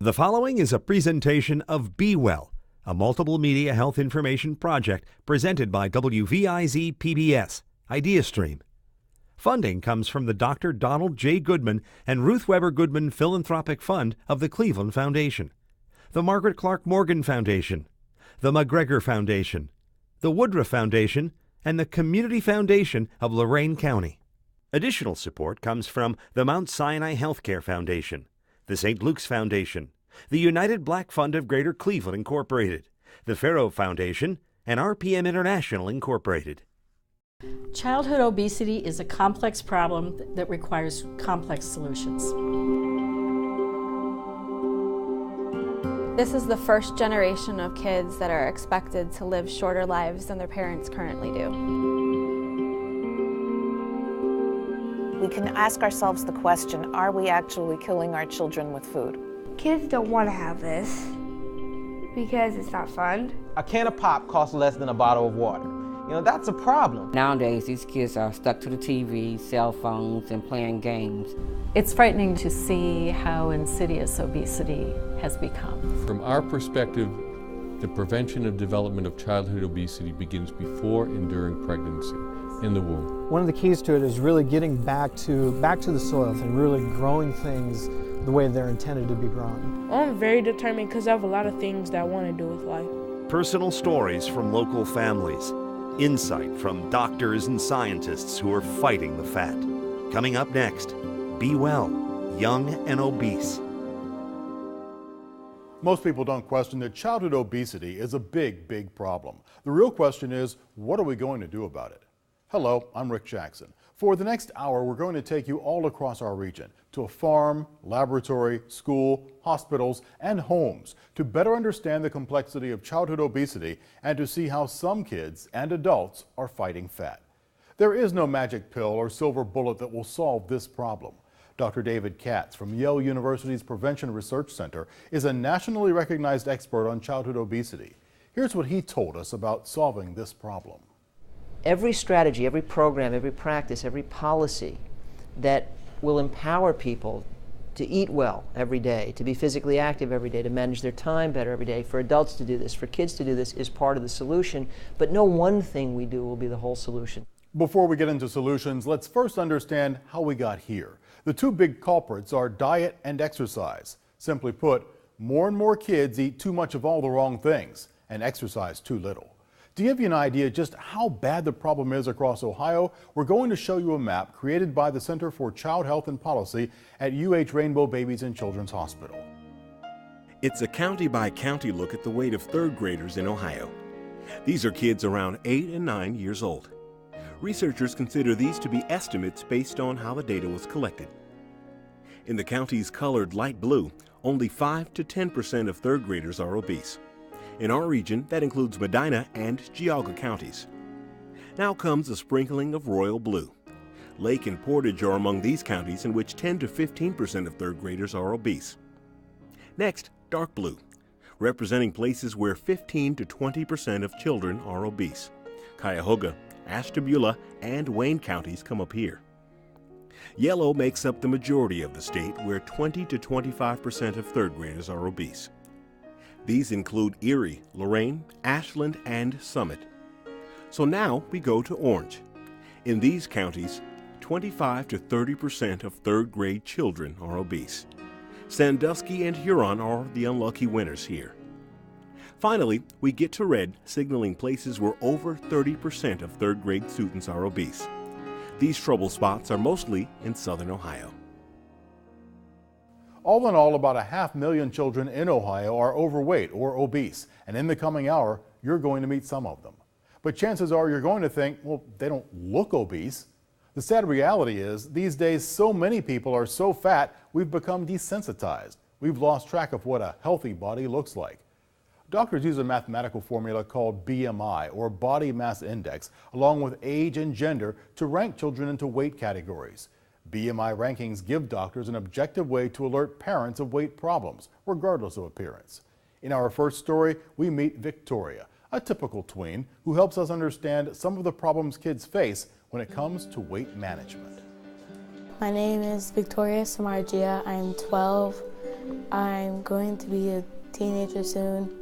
The following is a presentation of Be Well, a multiple media health information project presented by WVIZ PBS, IdeaStream. Funding comes from the Dr. Donald J. Goodman and Ruth Weber Goodman Philanthropic Fund of the Cleveland Foundation, the Margaret Clark Morgan Foundation, the McGregor Foundation, the Woodruff Foundation, and the Community Foundation of Lorain County. Additional support comes from the Mount Sinai Healthcare Foundation, the St. Luke's Foundation, the United Black Fund of Greater Cleveland Incorporated, the Farrow Foundation, and RPM International Incorporated. Childhood obesity is a complex problem that requires complex solutions. This is the first generation of kids that are expected to live shorter lives than their parents currently do. We can ask ourselves the question, are we actually killing our children with food? Kids don't want to have this because it's not fun. A can of pop costs less than a bottle of water. You know, that's a problem. Nowadays, these kids are stuck to the TV, cell phones, and playing games. It's frightening to see how insidious obesity has become. From our perspective, the prevention of development of childhood obesity begins before and during pregnancy, in the womb. One of the keys to it is really getting back to the soil and really growing things the way they're intended to be grown. I'm very determined because I have a lot of things that I want to do with life. Personal stories from local families. Insight from doctors and scientists who are fighting the fat. Coming up next, Be Well, Young and Obese. Most people don't question that childhood obesity is a big problem. The real question is, what are we going to do about it? Hello, I'm Rick Jackson. For the next hour, we're going to take you all across our region to a farm, laboratory, school, hospitals, and homes to better understand the complexity of childhood obesity and to see how some kids and adults are fighting fat. There is no magic pill or silver bullet that will solve this problem. Dr. David Katz from Yale University's Prevention Research Center is a nationally recognized expert on childhood obesity. Here's what he told us about solving this problem. Every strategy, every program, every practice, every policy that will empower people to eat well every day, to be physically active every day, to manage their time better every day, for adults to do this, for kids to do this, is part of the solution. But no one thing we do will be the whole solution. Before we get into solutions, let's first understand how we got here. The two big culprits are diet and exercise. Simply put, more and more kids eat too much of all the wrong things and exercise too little. To give you an idea just how bad the problem is across Ohio, we're going to show you a map created by the Center for Child Health and Policy at UH Rainbow Babies and Children's Hospital. It's a county-by-county look at the weight of third graders in Ohio. These are kids around 8 and 9 years old. Researchers consider these to be estimates based on how the data was collected. In the counties colored light blue, only 5 to 10% of third graders are obese. In our region, that includes Medina and Geauga counties. Now comes a sprinkling of royal blue. Lake and Portage are among these counties in which 10 to 15% of third graders are obese. Next, dark blue, representing places where 15 to 20% of children are obese. Cuyahoga, Ashtabula, and Wayne counties come up here. Yellow makes up the majority of the state, where 20 to 25% of third graders are obese. These include Erie, Lorain, Ashland, and Summit. So now we go to orange. In these counties, 25 to 30% of third grade children are obese. Sandusky and Huron are the unlucky winners here. Finally, we get to red, signaling places where over 30% of third grade students are obese. These trouble spots are mostly in southern Ohio. All in all, about 500,000 children in Ohio are overweight or obese, and in the coming hour, you're going to meet some of them. But chances are you're going to think, well, they don't look obese. The sad reality is, these days, so many people are so fat, we've become desensitized. We've lost track of what a healthy body looks like. Doctors use a mathematical formula called BMI, or Body Mass Index, along with age and gender to rank children into weight categories. BMI rankings give doctors an objective way to alert parents of weight problems, regardless of appearance. In our first story, we meet Victoria, a typical tween who helps us understand some of the problems kids face when it comes to weight management. My name is Victoria Samarjia. I'm 12. I'm going to be a teenager soon.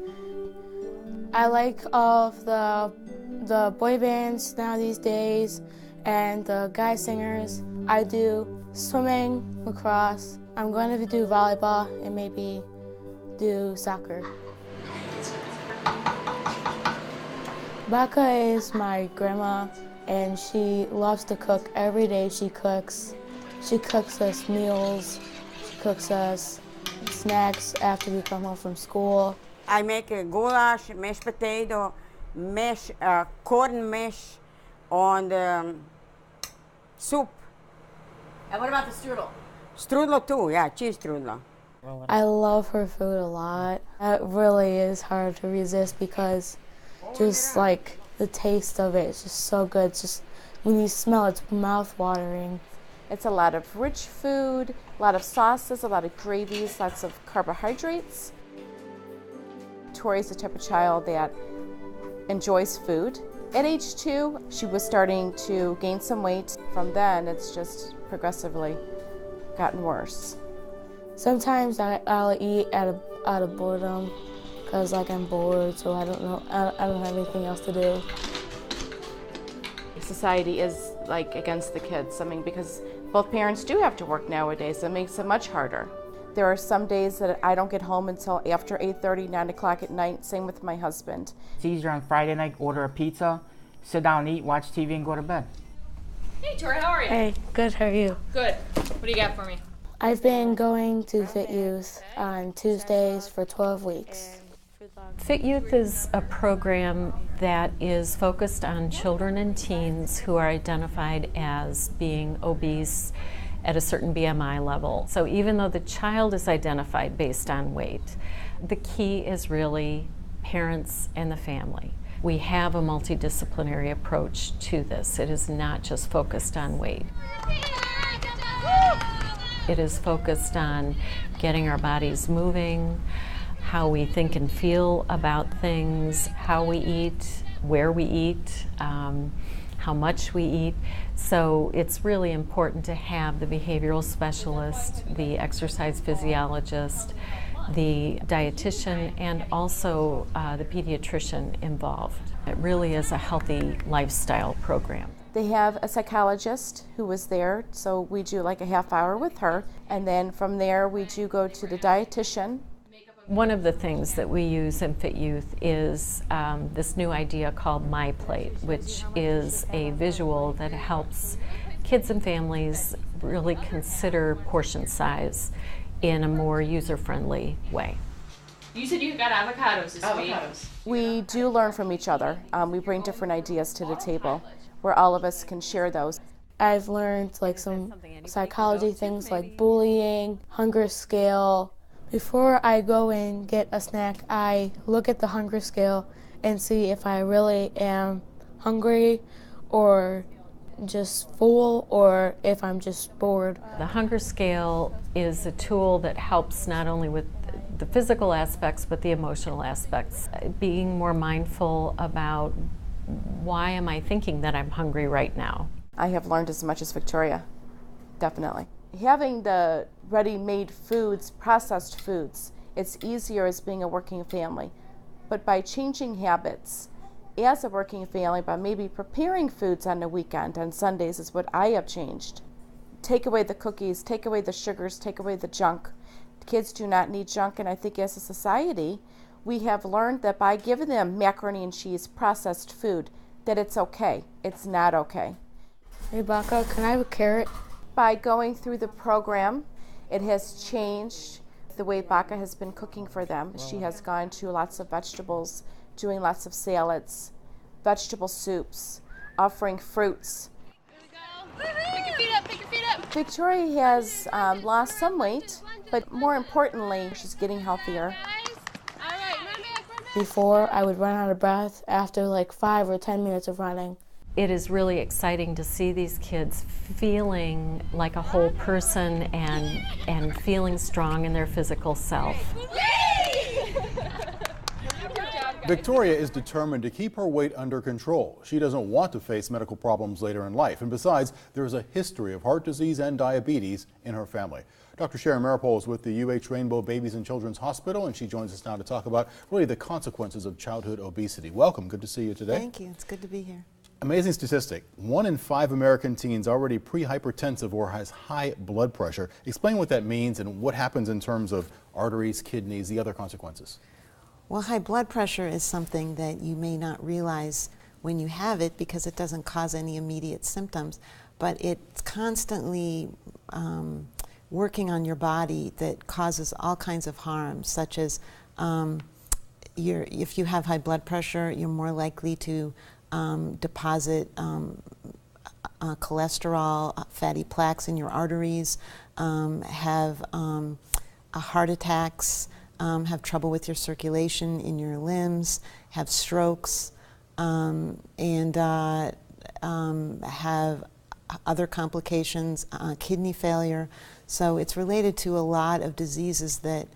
I like all of the boy bands now these days and the guy singers. I do swimming, lacrosse. I'm going to do volleyball and maybe do soccer. Baka is my grandma, and she loves to cook. Every day she cooks. She cooks us meals. She cooks us snacks after we come home from school. I make a goulash, mashed potato, corn mesh on the soup. And what about the strudel? Strudel too, yeah, cheese strudel. I love her food a lot. It really is hard to resist because just like the taste of it is just so good. It's just when you smell it, it's mouth-watering. It's a lot of rich food, a lot of sauces, a lot of gravies, lots of carbohydrates. Tori's the type of child that enjoys food. At age 2, she was starting to gain some weight. From then, it's just progressively gotten worse. Sometimes I'll eat out of boredom because like I'm bored, so I don't have anything else to do. Society is like against the kids. I mean, because both parents do have to work nowadays. It makes it much harder. There are some days that I don't get home until after 8:30, 9 o'clock at night. Same with my husband. It's easier on Friday night, order a pizza, sit down and eat, watch TV, and go to bed. Hey, Tori, how are you? Hey, good, how are you? Good. What do you got for me? I've been going to Fit Youth on Tuesdays for 12 weeks. Fit Youth is a program that is focused on children and teens who are identified as being obese at a certain BMI level. So even though the child is identified based on weight, the key is really parents and the family. We have a multidisciplinary approach to this. It is not just focused on weight. It is focused on getting our bodies moving, how we think and feel about things, how we eat, where we eat, how much we eat. So it's really important to have the behavioral specialist, the exercise physiologist, the dietitian, and also the pediatrician involved. It really is a healthy lifestyle program. They have a psychologist who was there, so we do like a half hour with her, and then from there we do go to the dietitian. One of the things that we use in Fit Youth is this new idea called My Plate, which is a visual that helps kids and families really consider portion size in a more user-friendly way. You said you got avocados this week. We do learn from each other. We bring different ideas to the table where all of us can share those. I've learned like some psychology things like bullying, hunger scale. Before I go and get a snack, I look at the hunger scale and see if I really am hungry or just full or if I'm just bored. The hunger scale is a tool that helps not only with the physical aspects but the emotional aspects. Being more mindful about why am I thinking that I'm hungry right now. I have learned as much as Victoria, definitely. Having the ready-made foods, processed foods, it's easier as being a working family. But by changing habits as a working family, by maybe preparing foods on the weekend, on Sundays is what I have changed. Take away the cookies, take away the sugars, take away the junk. Kids do not need junk, and I think as a society, we have learned that by giving them macaroni and cheese, processed food, that it's okay. It's not okay. Hey Baka, can I have a carrot? By going through the program, it has changed the way Baka has been cooking for them. She has gone to lots of vegetables, doing lots of salads, vegetable soups, offering fruits. Pick your feet up, pick your feet up. Victoria has lost some weight, but more importantly, she's getting healthier. Before, I would run out of breath after like 5 or 10 minutes of running. It is really exciting to see these kids feeling like a whole person and feeling strong in their physical self. Good job, Victoria is determined to keep her weight under control. She doesn't want to face medical problems later in life. And besides, there is a history of heart disease and diabetes in her family. Dr. Sharon Maripol is with the UH Rainbow Babies and Children's Hospital, and she joins us now to talk about really the consequences of childhood obesity. Welcome. Good to see you today. Thank you. It's good to be here. Amazing statistic. 1 in 5 American teens already pre-hypertensive or has high blood pressure. Explain what that means and what happens in terms of arteries, kidneys, the other consequences. Well, high blood pressure is something that you may not realize when you have it because it doesn't cause any immediate symptoms, but it's constantly working on your body that causes all kinds of harm, such as if you have high blood pressure, you're more likely to deposit cholesterol, fatty plaques in your arteries, have heart attacks, have trouble with your circulation in your limbs, have strokes, and have other complications, kidney failure. So it's related to a lot of diseases that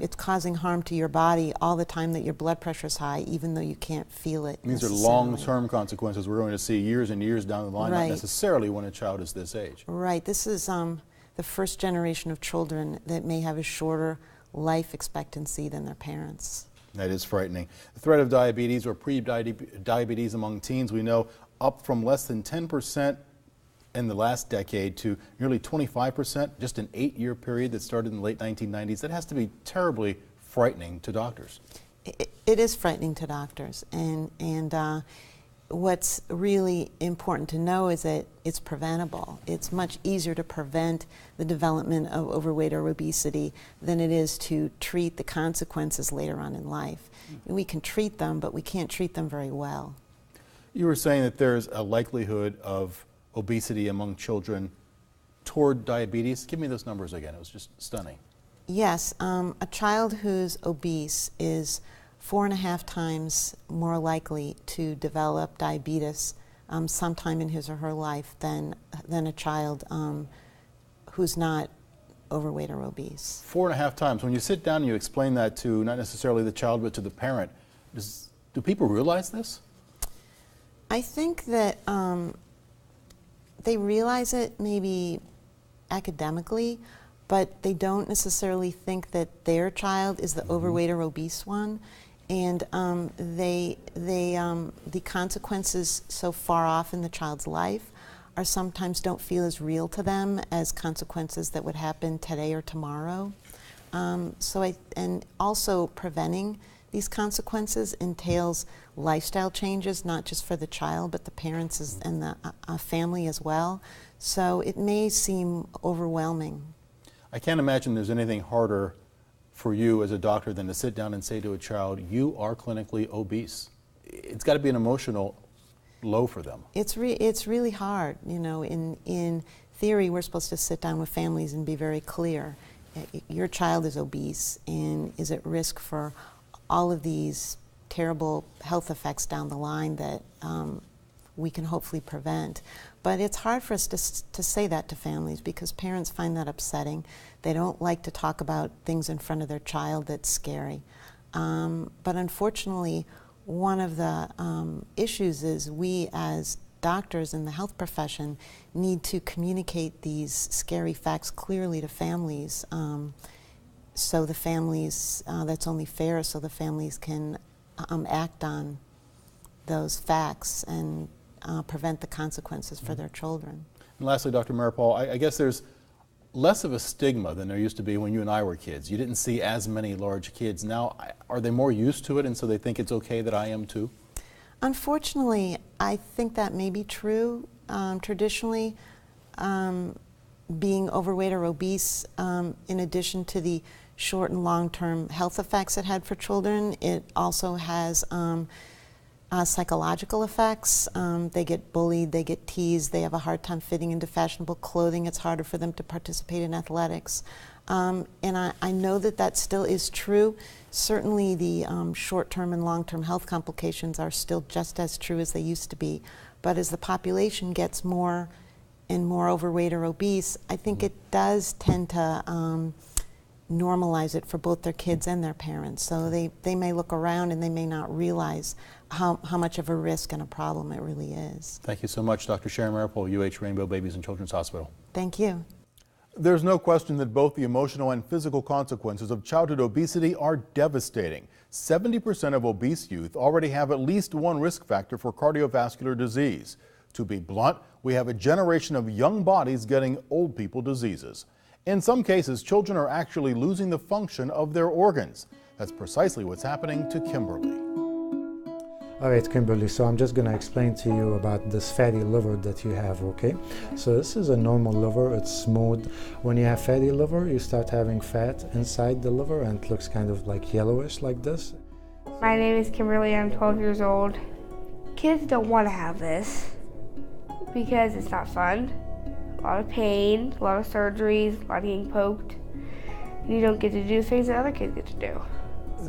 it's causing harm to your body all the time that your blood pressure is high, even though you can't feel it. These are long-term consequences we're going to see years and years down the line, right. Not necessarily when a child is this age. Right. This is the first generation of children that may have a shorter life expectancy than their parents. That is frightening. The threat of diabetes or pre-diabetes among teens, we know, up from less than 10% in the last decade to nearly 25%, just an 8-year period that started in the late 1990s. That has to be terribly frightening to doctors. It is frightening to doctors, and what's really important to know is that it's preventable. It's much easier to prevent the development of overweight or obesity than it is to treat the consequences later on in life. We can treat them, but we can't treat them very well. You were saying that there's a likelihood of obesity among children toward diabetes. Give me those numbers again. It was just stunning. Yes, a child who's obese is 4.5 times more likely to develop diabetes sometime in his or her life than a child who's not overweight or obese. 4.5 times. When you sit down and you explain that to not necessarily the child but to the parent, do people realize this? I think that they realize it maybe academically, but they don't necessarily think that their child is the overweight or obese one. And the consequences so far off in the child's life are sometimes don't feel as real to them as consequences that would happen today or tomorrow. And also preventing these consequences entails lifestyle changes, not just for the child, but the parents and the family as well. So it may seem overwhelming. I can't imagine there's anything harder for you as a doctor than to sit down and say to a child, you are clinically obese. It's got to be an emotional low for them. It's really hard. You know, in theory, we're supposed to sit down with families and be very clear. Your child is obese and is at risk for all of these terrible health effects down the line that we can hopefully prevent. But it's hard for us to say that to families because parents find that upsetting. They don't like to talk about things in front of their child that's scary. But unfortunately, one of the issues is we as doctors in the health profession need to communicate these scary facts clearly to families. So the families, that's only fair, so the families can act on those facts and prevent the consequences for their children. And lastly, Dr. Maripol, I guess there's less of a stigma than there used to be when you and I were kids. You didn't see as many large kids. Now, are they more used to it and so they think it's okay that I am too? Unfortunately, I think that may be true. Traditionally, being overweight or obese, in addition to the short and long-term health effects it had for children, it also has psychological effects. They get bullied, they get teased, they have a hard time fitting into fashionable clothing. It's harder for them to participate in athletics. And I know that that still is true. Certainly the short-term and long-term health complications are still just as true as they used to be. But as the population gets more and more overweight or obese, I think it does tend to normalize it for both their kids and their parents. So they may look around and they may not realize how much of a risk and a problem it really is. Thank you so much, Dr. Sharon Maripol, UH Rainbow Babies and Children's Hospital. Thank you. There's no question that both the emotional and physical consequences of childhood obesity are devastating. 70% of obese youth already have at least one risk factor for cardiovascular disease. To be blunt, we have a generation of young bodies getting old people diseases. In some cases, children are actually losing the function of their organs. That's precisely what's happening to Kimberly. All right, Kimberly, so I'm just going to explain to you about this fatty liver that you have, okay? So this is a normal liver, it's smooth. When you have fatty liver, you start having fat inside the liver and it looks kind of like yellowish like this. My name is Kimberly, I'm 12 years old. Kids don't want to have this because it's not fun. A lot of pain, a lot of surgeries, a lot of getting poked. And you don't get to do things that other kids get to do.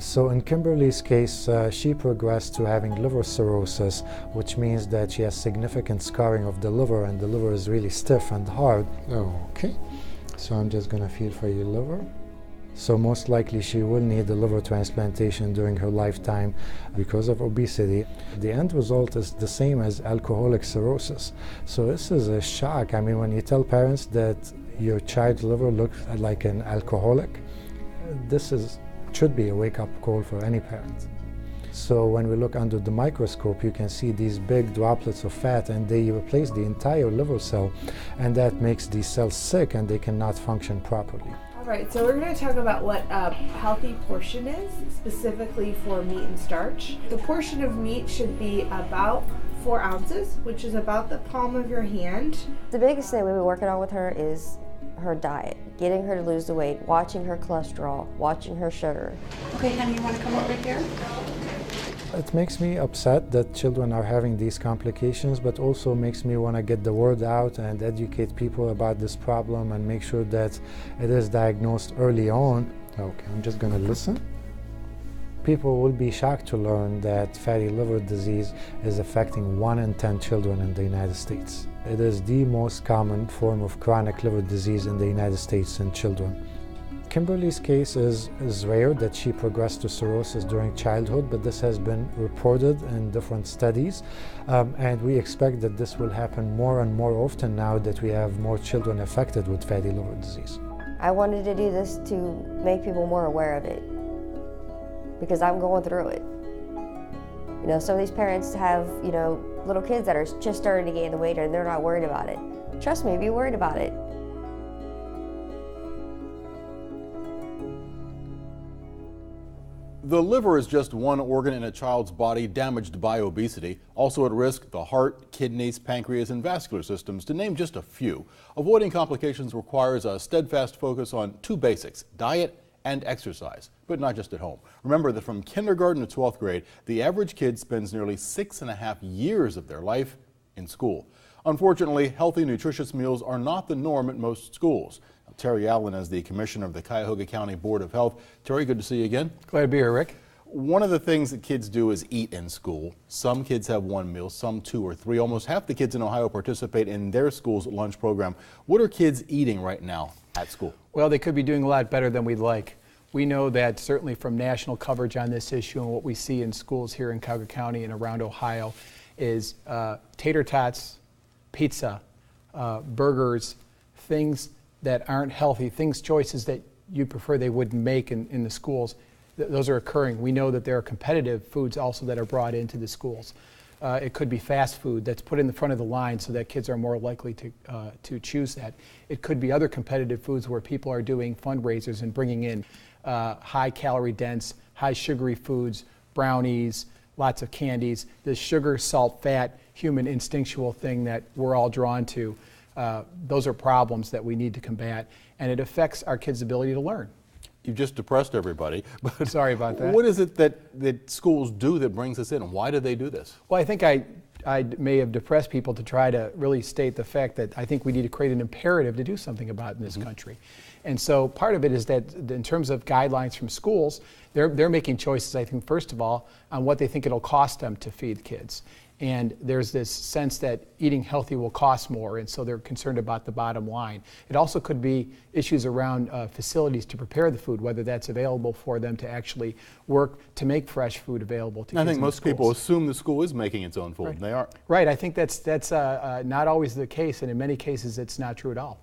So in Kimberly's case, she progressed to having liver cirrhosis, which means that she has significant scarring of the liver and the liver is really stiff and hard. Okay, so I'm just gonna feel for your liver. So most likely she will need a liver transplantation during her lifetime because of obesity. The end result is the same as alcoholic cirrhosis. So this is a shock. I mean, when you tell parents that your child's liver looks like an alcoholic, this should be a wake-up call for any parent. So when we look under the microscope, you can see these big droplets of fat and they replace the entire liver cell, and that makes these cells sick and they cannot function properly. All right, so we're going to talk about what a healthy portion is, specifically for meat and starch. The portion of meat should be about 4 ounces, which is about the palm of your hand. The biggest thing we've been working on with her is her diet, getting her to lose the weight, watching her cholesterol, watching her sugar. Okay, honey, you want to come over here? It makes me upset that children are having these complications, but also makes me want to get the word out and educate people about this problem and make sure that it is diagnosed early on. Okay, I'm just going to listen. People will be shocked to learn that fatty liver disease is affecting 1 in 10 children in the United States. It is the most common form of chronic liver disease in the United States in children. Kimberly's case is rare that she progressed to cirrhosis during childhood, but this has been reported in different studies, and we expect that this will happen more and more often now that we have more children affected with fatty liver disease. I wanted to do this to make people more aware of it, because I'm going through it. You know, some of these parents have, you know, little kids that are just starting to gain the weight and they're not worried about it. Trust me, be worried about it. The liver is just one organ in a child's body damaged by obesity. Also at risk, the heart, kidneys, pancreas, and vascular systems, to name just a few. Avoiding complications requires a steadfast focus on 2 basics: diet and exercise, but not just at home. Remember that from kindergarten to 12th grade, the average kid spends nearly 6.5 years of their life in school. Unfortunately, healthy, nutritious meals are not the norm at most schools. Terry Allen is the commissioner of the Cuyahoga County Board of Health. Terry, good to see you again. Glad to be here, Rick. One of the things that kids do is eat in school. Some kids have 1 meal, some 2 or 3. Almost half the kids in Ohio participate in their school's lunch program. What are kids eating right now at school? Well, they could be doing a lot better than we'd like. We know that certainly from national coverage on this issue and what we see in schools here in Cuyahoga County and around Ohio is tater tots, pizza, burgers, things that aren't healthy, choices that you prefer they wouldn't make in the schools. Those are occurring. We know that there are competitive foods also that are brought into the schools. It could be fast food that's put in the front of the line so that kids are more likely to choose that. It could be other competitive foods where people are doing fundraisers and bringing in high calorie dense, high sugary foods, brownies, lots of candies, the sugar, salt, fat, human instinctual thing that we're all drawn to. Those are problems that we need to combat, and it affects our kids' ability to learn. You've just depressed everybody. But sorry about that. What is it that schools do that brings us in? Why do they do this? Well, I think I may have depressed people to try to really state the fact that I think we need to create an imperative to do something about it in this country. And so part of it is that in terms of guidelines from schools, they're making choices, I think, first of all, on what they think it'll cost them to feed kids. And there's this sense that eating healthy will cost more, and so they're concerned about the bottom line. It also could be issues around facilities to prepare the food, whether that's available for them to actually work to make fresh food available to kids. I think in most schools. people assume the school is making its own food, and they aren't. Right, I think that's not always the case, and in many cases it's not true at all.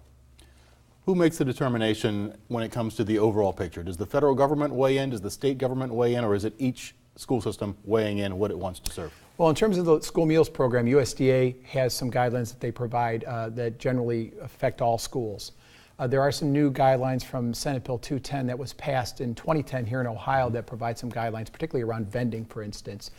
Who makes the determination when it comes to the overall picture? Does the federal government weigh in? Does the state government weigh in? Or is it each school system weighing in what it wants to serve? Well, in terms of the school meals program, USDA has some guidelines that they provide that generally affect all schools. There are some new guidelines from Senate Bill 210 that was passed in 2010 here in Ohio that provide some guidelines, particularly around vending, for instance.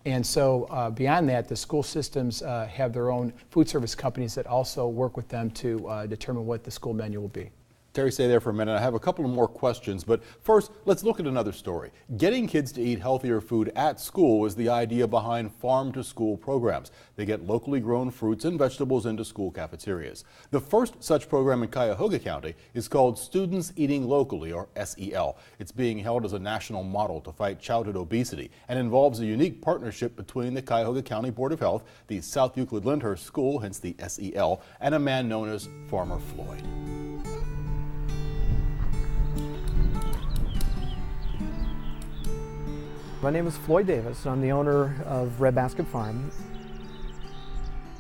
And so beyond that, the school systems have their own food service companies that also work with them to determine what the school menu will be. Terry, stay there for a minute. I have a couple of more questions, but first, let's look at another story. Getting kids to eat healthier food at school is the idea behind farm-to-school programs. They get locally grown fruits and vegetables into school cafeterias. The first such program in Cuyahoga County is called Students Eating Locally, or SEL. It's being held as a national model to fight childhood obesity and involves a unique partnership between the Cuyahoga County Board of Health, the South Euclid-Lyndhurst School, hence the SEL, and a man known as Farmer Floyd. My name is Floyd Davis. I'm the owner of Red Basket Farm,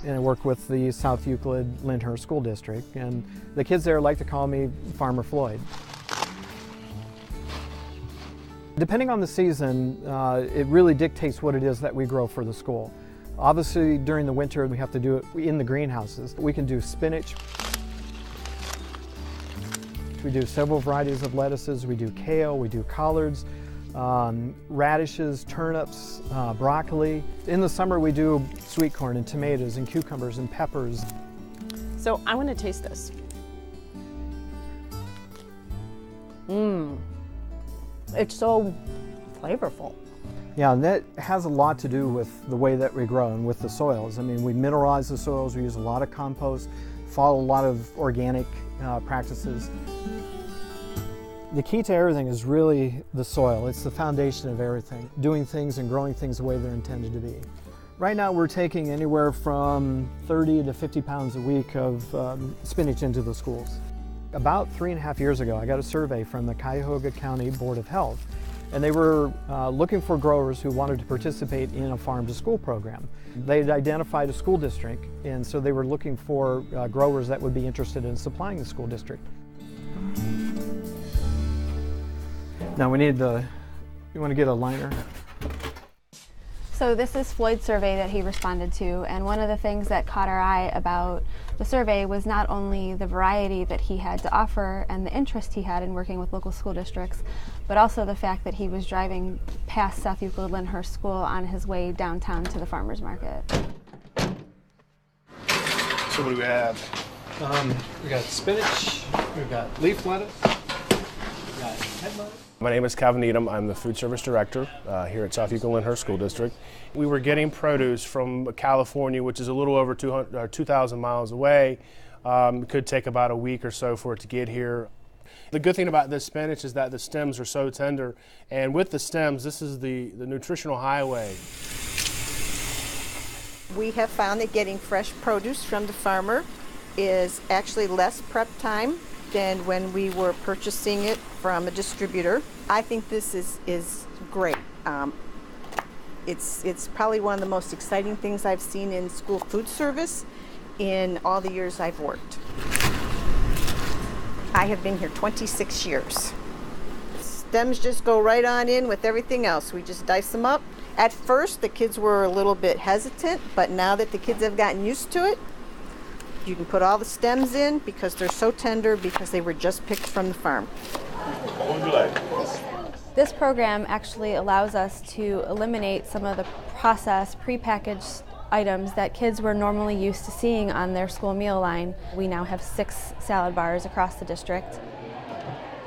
and I work with the South Euclid-Lyndhurst School District, and the kids there like to call me Farmer Floyd. Depending on the season, it really dictates what it is that we grow for the school. Obviously, during the winter, we have to do it in the greenhouses. We can do spinach. We do several varieties of lettuces. We do kale, we do collards, radishes, turnips, broccoli. In the summer we do sweet corn and tomatoes and cucumbers and peppers. So I want to taste this. It's so flavorful. Yeah, and that has a lot to do with the way that we grow and with the soils. I mean, we mineralize the soils, we use a lot of compost, follow a lot of organic practices. The key to everything is really the soil. It's the foundation of everything, doing things and growing things the way they're intended to be. Right now we're taking anywhere from 30 to 50 pounds a week of spinach into the schools. About 3.5 years ago, I got a survey from the Cuyahoga County Board of Health, and they were looking for growers who wanted to participate in a farm-to-school program. They had identified a school district, and so they were looking for growers that would be interested in supplying the school district. Now we need you want to get a liner? So this is Floyd's survey that he responded to, and one of the things that caught our eye about the survey was not only the variety that he had to offer and the interest he had in working with local school districts, but also the fact that he was driving past South Euclid-Lyndhurst School on his way downtown to the farmers market. So what do we have? We got spinach, we've got leaf lettuce, we got head lettuce. My name is Calvin Needham. I'm the food service director here at South Euclid-Lyndhurst School District. We were getting produce from California, which is a little over 2,000 miles away. It could take about a week or so for it to get here. The good thing about this spinach is that the stems are so tender, and with the stems, this is the nutritional highway. We have found that getting fresh produce from the farmer is actually less prep time than when we were purchasing it from a distributor. I think this is great. It's probably one of the most exciting things I've seen in school food service in all the years I've worked. I have been here 26 years. Stems just go right on in with everything else. We just dice them up. At first, the kids were a little bit hesitant, but now that the kids have gotten used to it, you can put all the stems in because they're so tender because they were just picked from the farm. What would you like? This program actually allows us to eliminate some of the processed, prepackaged items that kids were normally used to seeing on their school meal line. We now have 6 salad bars across the district.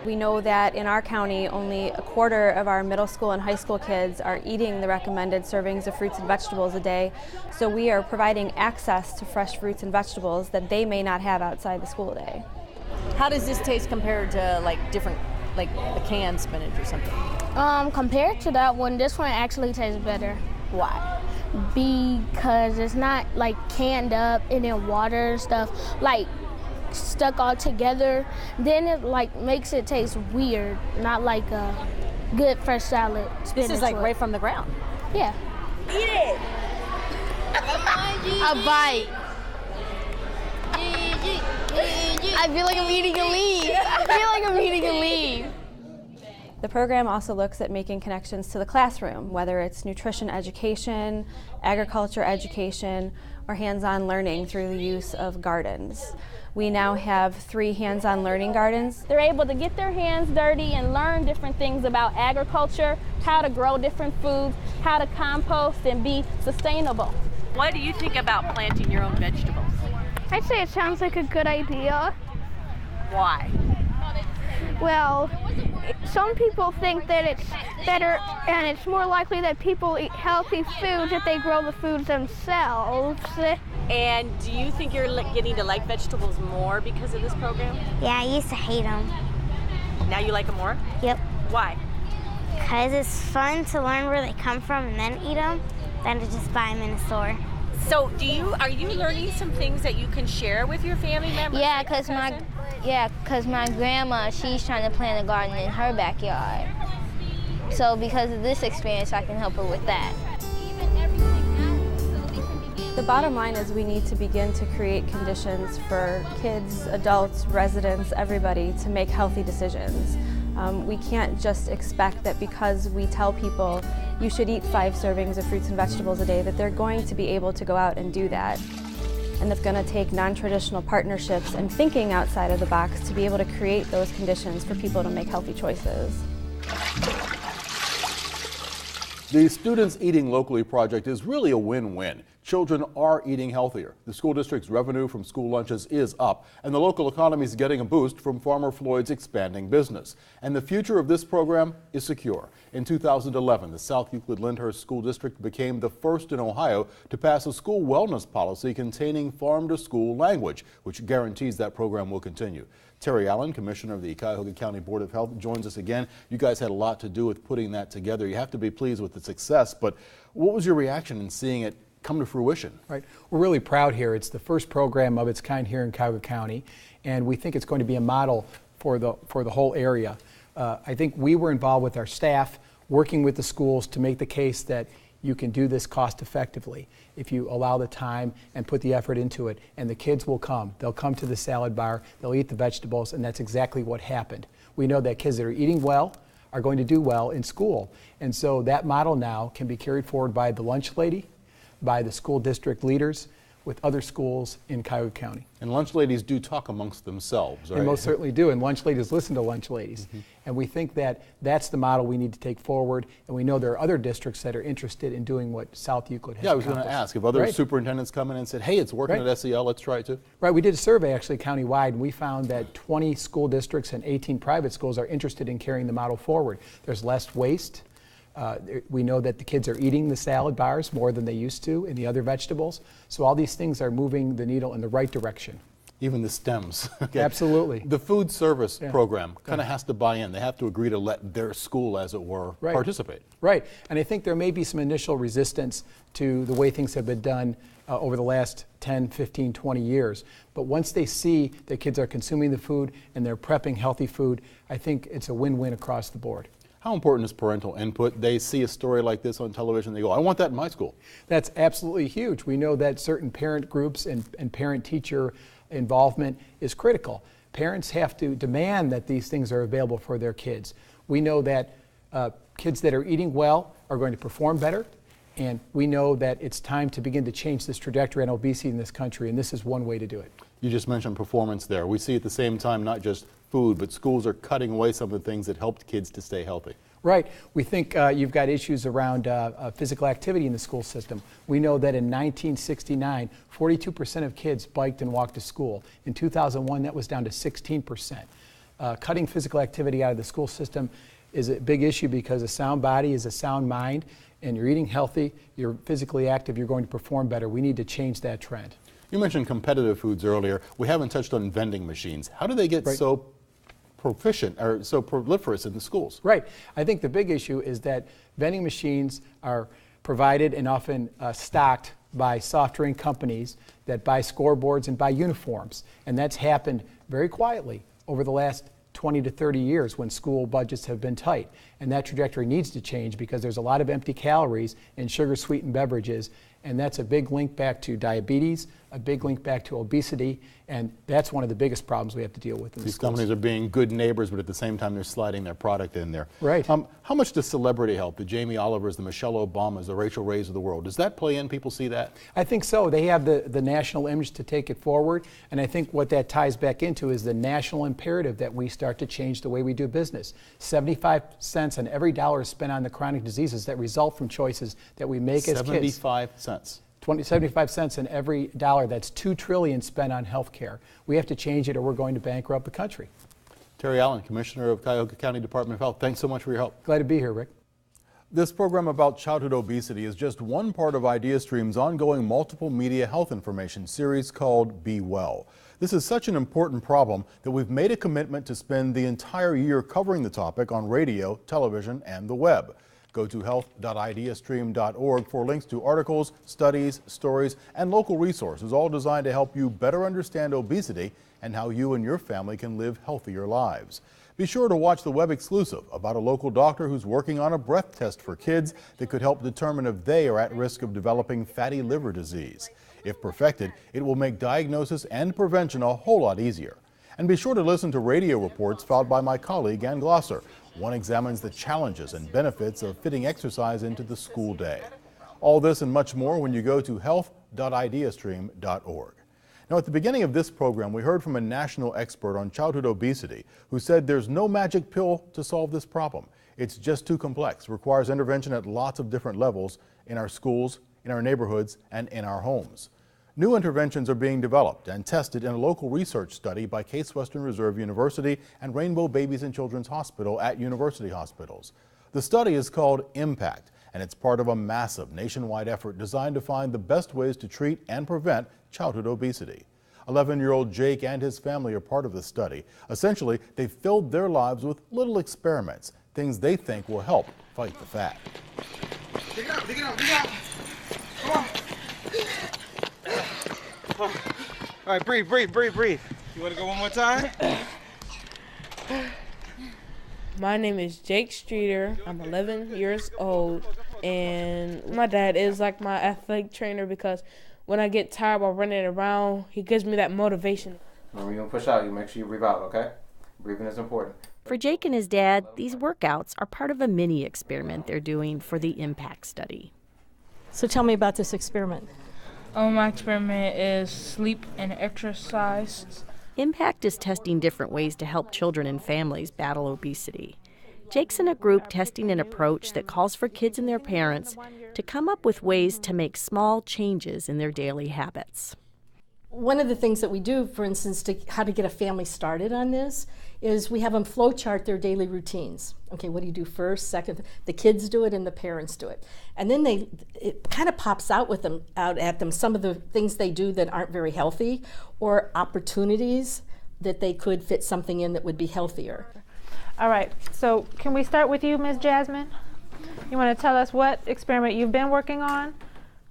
We know that in our county, only 1/4 of our middle school and high school kids are eating the recommended servings of fruits and vegetables a day. So we are providing access to fresh fruits and vegetables that they may not have outside the school day. How does this taste compared to like different, like the canned spinach or something? Compared to that one, this one actually tastes better. Why? because it's not like canned up and in water and stuff, like stuck all together. Then it like makes it taste weird, not like a good fresh salad. This is like right from the ground. Yeah. Eat it. A bite. I feel like I'm eating a leaf. I feel like I'm eating a leaf. The program also looks at making connections to the classroom, whether it's nutrition education, agriculture education, or hands-on learning through the use of gardens. We now have 3 hands-on learning gardens. They're able to get their hands dirty and learn different things about agriculture, how to grow different foods, how to compost and be sustainable. What do you think about planting your own vegetables? I'd say it sounds like a good idea. Why? Well, some people think that it's better and it's more likely that people eat healthy foods if they grow the foods themselves. And do you think you're getting to like vegetables more because of this program? Yeah, I used to hate them. Now you like them more? Yep. Why? Because it's fun to learn where they come from and then eat them than to just buy them in a store. So are you learning some things that you can share with your family members? Yeah, because my grandma, she's trying to plant a garden in her backyard. So because of this experience, I can help her with that. The bottom line is we need to begin to create conditions for kids, adults, residents, everybody to make healthy decisions. We can't just expect that because we tell people you should eat 5 servings of fruits and vegetables a day that they're going to be able to go out and do that. And it's going to take non-traditional partnerships and thinking outside of the box to be able to create those conditions for people to make healthy choices. The Students Eating Locally project is really a win-win. Children are eating healthier. The school district's revenue from school lunches is up, and the local economy is getting a boost from Farmer Floyd's expanding business. And the future of this program is secure. In 2011, the South Euclid-Lyndhurst School District became the first in Ohio to pass a school wellness policy containing farm-to-school language, which guarantees that program will continue. Terry Allen, Commissioner of the Cuyahoga County Board of Health, joins us again. You guys had a lot to do with putting that together. You have to be pleased with the success, but what was your reaction in seeing it come to fruition? Right. We're really proud here. It's the first program of its kind here in Cuyahoga County, and we think it's going to be a model for the whole area. I think we were involved with our staff, working with the schools to make the case that you can do this cost effectively if you allow the time and put the effort into it, and the kids will come. They'll come to the salad bar, they'll eat the vegetables, and that's exactly what happened. We know that kids that are eating well are going to do well in school, and so that model now can be carried forward by the lunch lady, by the school district leaders, with other schools in Cuyahoga County. And lunch ladies do talk amongst themselves, right? They most certainly do, and lunch ladies listen to lunch ladies. And we think that that's the model we need to take forward, and we know there are other districts that are interested in doing what South Euclid has Yeah, I was going to accomplished. ask, if other Right. superintendents come in and said, hey, it's working Right. at SEL, let's try it too. Right, we did a survey actually countywide, and we found that 20 school districts and 18 private schools are interested in carrying the model forward. There's less waste. We know that the kids are eating the salad bars more than they used to and the other vegetables. So all these things are moving the needle in the right direction. Even the STEMs. Okay. Absolutely. The food service Yeah. program kind of has to buy in. They have to agree to let their school, as it were, Right. participate. Right, and I think there may be some initial resistance to the way things have been done over the last 10, 15, 20 years. But once they see that kids are consuming the food and they're prepping healthy food, I think it's a win-win across the board. How important is parental input? They see a story like this on television, they go, I want that in my school. That's absolutely huge. We know that certain parent groups and parent-teacher involvement is critical. Parents have to demand that these things are available for their kids. We know that kids that are eating well are going to perform better, and we know that it's time to begin to change this trajectory on obesity in this country, and this is one way to do it. You just mentioned performance there. We see at the same time not just food, but schools are cutting away some of the things that helped kids to stay healthy. Right. We think you've got issues around physical activity in the school system. We know that in 1969, 42% of kids biked and walked to school. In 2001, that was down to 16%. Cutting physical activity out of the school system is a big issue because a sound body is a sound mind, and you're eating healthy, you're physically active, you're going to perform better. We need to change that trend. You mentioned competitive foods earlier. We haven't touched on vending machines. How do they get so proficient or so proliferous in the schools? Right. I think the big issue is that vending machines are provided and often stocked by soft drink companies that buy scoreboards and buy uniforms. And that's happened very quietly over the last 20 to 30 years when school budgets have been tight. And that trajectory needs to change because there's a lot of empty calories in sugar-sweetened beverages, and that's a big link back to diabetes, a big link back to obesity, and that's one of the biggest problems we have to deal with in the These schools. companies are being good neighbors, but at the same time they're sliding their product in there. Right. How much does celebrity help? The Jamie Olivers, the Michelle Obamas, the Rachel Rays of the world. Does that play in? People see that? I think so. They have the national image to take it forward, and I think what that ties back into is the national imperative that we start to change the way we do business. 75 cents on every dollar spent on the chronic diseases that result from choices that we make as kids. 75 cents. 75 cents in every dollar. That's $2 trillion spent on health care. We have to change it or we're going to bankrupt the country. Terry Allen, Commissioner of Cuyahoga County Department of Health, thanks so much for your help. Glad to be here, Rick. This program about childhood obesity is just one part of IdeaStream's ongoing multiple media health information series called Be Well. This is such an important problem that we've made a commitment to spend the entire year covering the topic on radio, television, and the web. Go to health.ideastream.org for links to articles, studies, stories, and local resources, all designed to help you better understand obesity and how you and your family can live healthier lives. Be sure to watch the web exclusive about a local doctor who's working on a breath test for kids that could help determine if they are at risk of developing fatty liver disease. If perfected, it will make diagnosis and prevention a whole lot easier. And be sure to listen to radio reports filed by my colleague Ann Glosser. One examines the challenges and benefits of fitting exercise into the school day. All this and much more when you go to health.ideastream.org. Now, at the beginning of this program, we heard from a national expert on childhood obesity who said there's no magic pill to solve this problem. It's just too complex, requires intervention at lots of different levels in our schools, in our neighborhoods, and in our homes. New interventions are being developed and tested in a local research study by Case Western Reserve University and Rainbow Babies and Children's Hospital at university hospitals. The study is called Impact, and it's part of a massive nationwide effort designed to find the best ways to treat and prevent childhood obesity. 11-year-old Jake and his family are part of the study. Essentially, they filled their lives with little experiments, things they think will help fight the fat. Dig it out, dig it out, dig it out. Come on. All right, breathe, breathe, breathe, breathe. You want to go one more time? My name is Jake Streeter. I'm 11 years old, and my dad is like my athletic trainer because when I get tired while running around, he gives me that motivation. When you push out, you make sure you breathe out, okay? Breathing is important. For Jake and his dad, these workouts are part of a mini experiment they're doing for the Impact study. So tell me about this experiment. My experiment is sleep and exercise. Impact is testing different ways to help children and families battle obesity. Jake's in a group testing an approach that calls for kids and their parents to come up with ways to make small changes in their daily habits. One of the things that we do, for instance, to how to get a family started on this, is we have them flow chart their daily routines. Okay, what do you do first, second? The kids do it and the parents do it. And then it kind of pops out at them some of the things they do that aren't very healthy or opportunities that they could fit something in that would be healthier. All right, so can we start with you, Ms. Jasmine? You want to tell us what experiment you've been working on?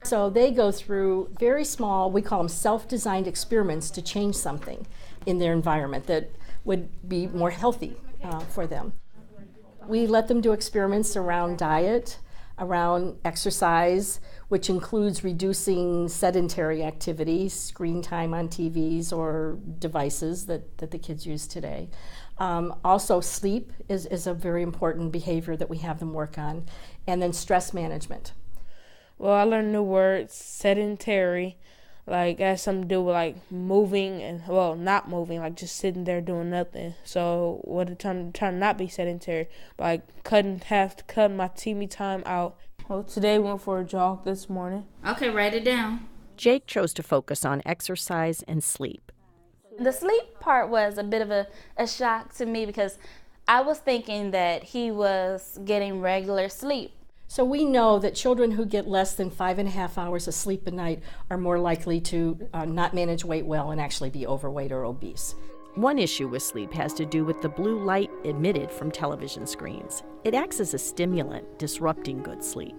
So they go through very small, we call them self-designed experiments to change something in their environment that would be more healthy for them. We let them do experiments around diet, around exercise, which includes reducing sedentary activities, screen time on TVs or devices that the kids use today. Also, sleep is a very important behavior that we have them work on, and then stress management. Well, I learned new words, sedentary, like has something to do with like moving and, well, not moving, like just sitting there doing nothing. So what trying to not be sedentary, like have to cut my TV time out. Well, today we went for a jog this morning. Okay, write it down. Jake chose to focus on exercise and sleep. The sleep part was a bit of a shock to me because I was thinking that he was getting regular sleep. So we know that children who get less than 5.5 hours of sleep a night are more likely to not manage weight well and actually be overweight or obese. One issue with sleep has to do with the blue light emitted from television screens. It acts as a stimulant, disrupting good sleep.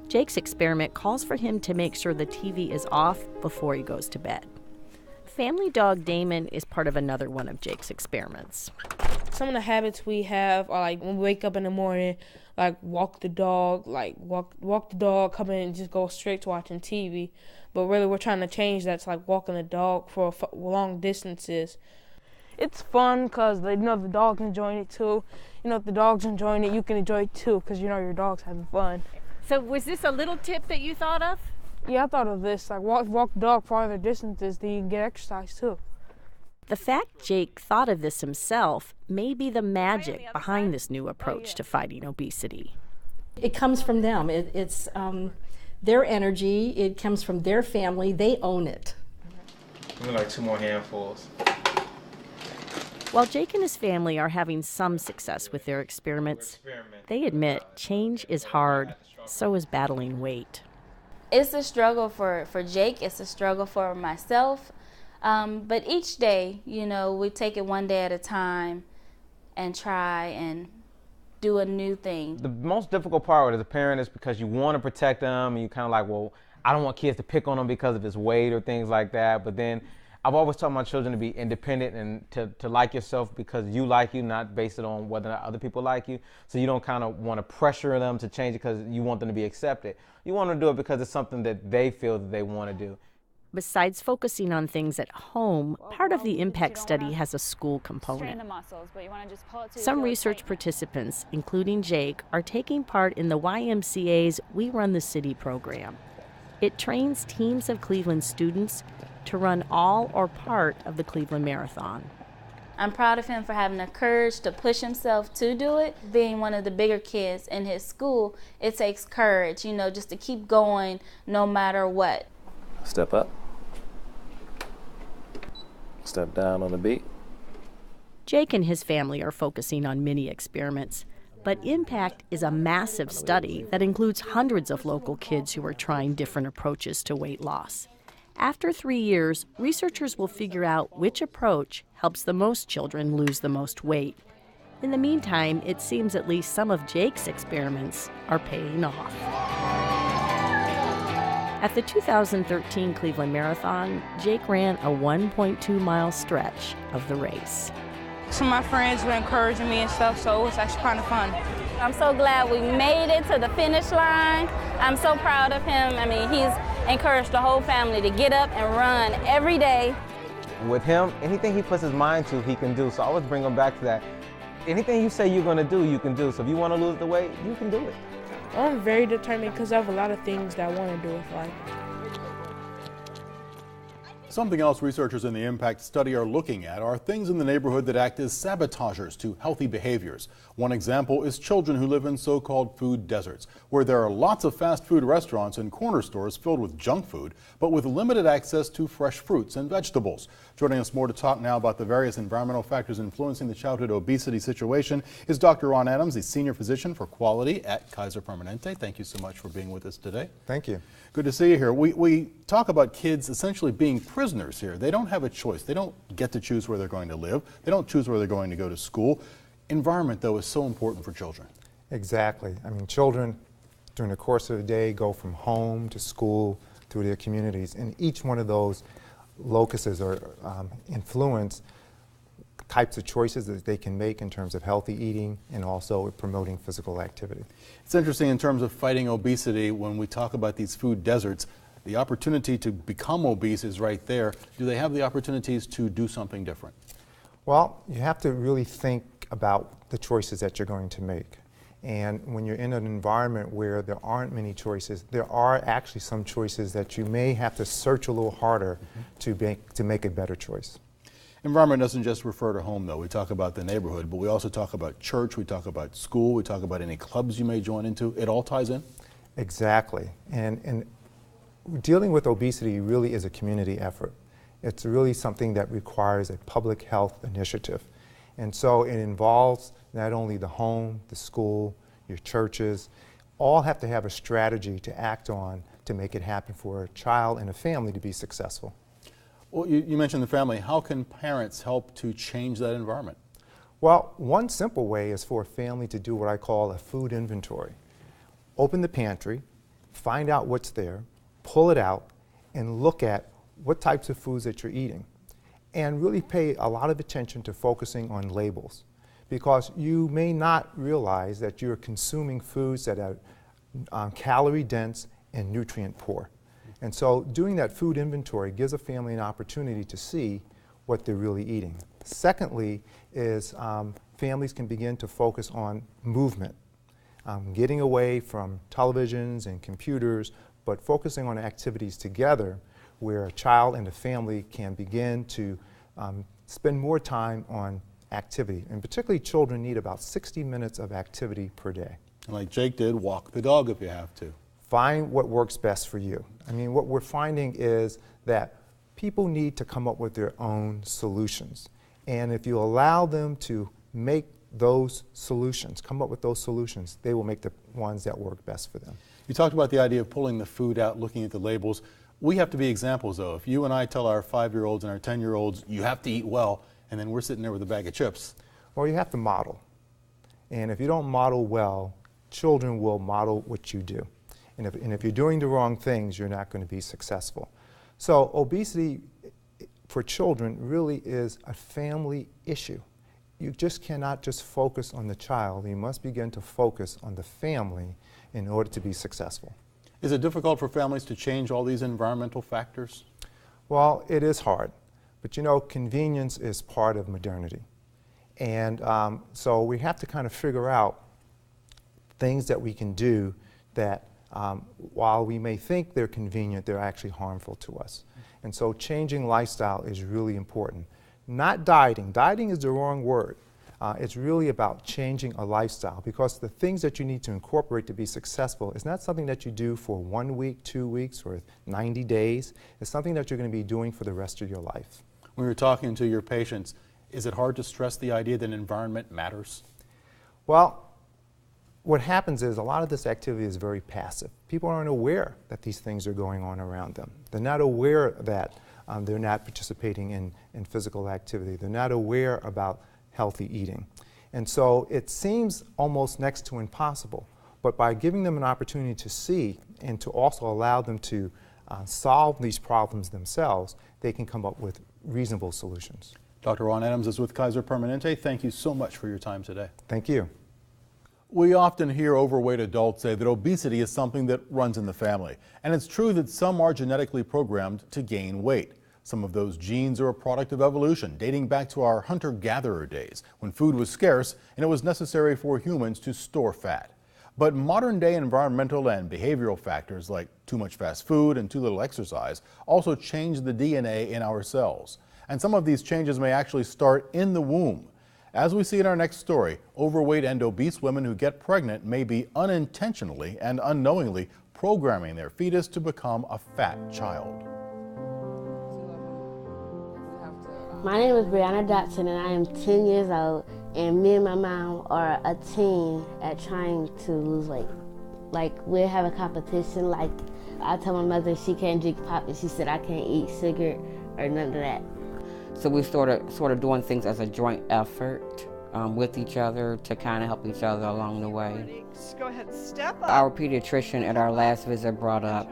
Jake's experiment calls for him to make sure the TV is off before he goes to bed. Family dog Damon is part of another one of Jake's experiments. Some of the habits we have are like when we wake up in the morning, like walk the dog, come in and just go straight to watching TV. But really we're trying to change that to like walking the dog for long distances. It's fun because the dog's enjoying it too. If the dog's enjoying it, you can enjoy it too because your dog's having fun. So was this a little tip that you thought of? Yeah, I thought of this. Like walk the dog farther distances, then you can get exercise too. The fact Jake thought of this himself may be the magic behind this new approach to fighting obesity. It comes from them. It's their energy. It comes from their family. They own it. Maybe like 2 more handfuls. While Jake and his family are having some success with their experiments, they admit change is hard, so is battling weight. It's a struggle for Jake, it's a struggle for myself, but each day, we take it one day at a time and try and do a new thing. The most difficult part as a parent is because you want to protect them, and you kind of like, well, I don't want kids to pick on them because of his weight or things like that, but then I've always taught my children to be independent and to like yourself because you like you, not based it on whether or not other people like you. So you don't kind of want to pressure them to change it because you want them to be accepted. You want them to do it because it's something that they feel that they want to do. Besides focusing on things at home, part of the impact study has a school component. Some research participants, including Jake, are taking part in the YMCA's We Run the City program. It trains teams of Cleveland students to run all or part of the Cleveland Marathon. I'm proud of him for having the courage to push himself to do it. Being one of the bigger kids in his school, it takes courage, just to keep going no matter what. Step up. Step down on the beat. Jake and his family are focusing on mini experiments, but Impact is a massive study that includes hundreds of local kids who are trying different approaches to weight loss. After 3 years, researchers will figure out which approach helps the most children lose the most weight. In the meantime, it seems at least some of Jake's experiments are paying off. At the 2013 Cleveland Marathon, Jake ran a 1.2-mile stretch of the race. Some of my friends were encouraging me and stuff, so it was actually kind of fun. I'm so glad we made it to the finish line. I'm so proud of him. He's encouraged the whole family to get up and run every day. With him, anything he puts his mind to, he can do. So I always bring him back to that. Anything you say you're going to do, you can do. So if you want to lose the weight, you can do it. I'm very determined because I have a lot of things that I want to do with life. Something else researchers in the impact study are looking at are things in the neighborhood that act as sabotagers to healthy behaviors. One example is children who live in so-called food deserts, where there are lots of fast food restaurants and corner stores filled with junk food, but with limited access to fresh fruits and vegetables. Joining us more to talk now about the various environmental factors influencing the childhood obesity situation is Dr. Ron Adams, the Senior Physician for Quality at Kaiser Permanente. Thank you so much for being with us today. Thank you. Good to see you here. We talk about kids essentially being prisoners here. They don't have a choice. They don't get to choose where they're going to live. They don't choose where they're going to go to school. Environment, though, is so important for children. Exactly. Children during the course of the day go from home to school to their communities, and each one of those locuses or influence types of choices that they can make in terms of healthy eating and also promoting physical activity. It's interesting in terms of fighting obesity when we talk about these food deserts. The opportunity to become obese is right there. Do they have the opportunities to do something different? Well, you have to really think about the choices that you're going to make. And when you're in an environment where there aren't many choices, there are actually some choices that you may have to search a little harder to make a better choice. Environment doesn't just refer to home, though. We talk about the neighborhood, but we also talk about church, we talk about school, we talk about any clubs you may join into. It all ties in? Exactly. And dealing with obesity really is a community effort. It's really something that requires a public health initiative. And so it involves not only the home, the school, your churches, all have to have a strategy to act on to make it happen for a child and a family to be successful. Well, you mentioned the family. How can parents help to change that environment? Well, one simple way is for a family to do what I call a food inventory. Open the pantry, find out what's there, pull it out, and look at what types of foods that you're eating. And really pay a lot of attention to focusing on labels, because you may not realize that you're consuming foods that are calorie dense and nutrient poor. And so doing that food inventory gives a family an opportunity to see what they're really eating. Secondly is families can begin to focus on movement, getting away from televisions and computers, but focusing on activities together where a child and a family can begin to spend more time on activity. And particularly children need about 60 minutes of activity per day. And like Jake did, walk the dog if you have to. Find what works best for you. I mean, what we're finding is that people need to come up with their own solutions. And if you allow them to make those solutions, come up with those solutions, they will make the ones that work best for them. You talked about the idea of pulling the food out, looking at the labels. We have to be examples, though. If you and I tell our 5-year-olds and our 10-year-olds, you have to eat well, and then we're sitting there with a bag of chips. Well, you have to model. And if you don't model well, children will model what you do. And if you're doing the wrong things, you're not going to be successful. So obesity for children really is a family issue. You just cannot just focus on the child. You must begin to focus on the family in order to be successful. Is it difficult for families to change all these environmental factors? Well, it is hard. But you know, convenience is part of modernity. And so we have to kind of figure out things that we can do that while we may think they're convenient, they're actually harmful to us. And so changing lifestyle is really important. Not dieting. Dieting is the wrong word. It's really about changing a lifestyle, because the things that you need to incorporate to be successful is not something that you do for 1 week, 2 weeks, or 90 days. It's something that you're going to be doing for the rest of your life. When you're talking to your patients, is it hard to stress the idea that environment matters? Well, what happens is a lot of this activity is very passive. People aren't aware that these things are going on around them. They're not aware that they're not participating in physical activity. They're not aware about healthy eating. And so it seems almost next to impossible. But by giving them an opportunity to see and to also allow them to solve these problems themselves, they can come up with reasonable solutions. Dr. Ron Adams is with Kaiser Permanente. Thank you so much for your time today. Thank you. We often hear overweight adults say that obesity is something that runs in the family. And it's true that some are genetically programmed to gain weight. Some of those genes are a product of evolution, dating back to our hunter-gatherer days, when food was scarce and it was necessary for humans to store fat. But modern-day environmental and behavioral factors like too much fast food and too little exercise also change the DNA in our cells. And some of these changes may actually start in the womb. As we see in our next story, overweight and obese women who get pregnant may be unintentionally and unknowingly programming their fetus to become a fat child. My name is Brianna Dotson and I am 10 years old, and me and my mom are a team at trying to lose weight. Like, we'll have a competition, like I tell my mother she can't drink pop and she said I can't eat sugar or none of that. So we sort of doing things as a joint effort with each other to kind of help each other along the way. Go ahead, step up. Our pediatrician at our last visit brought up,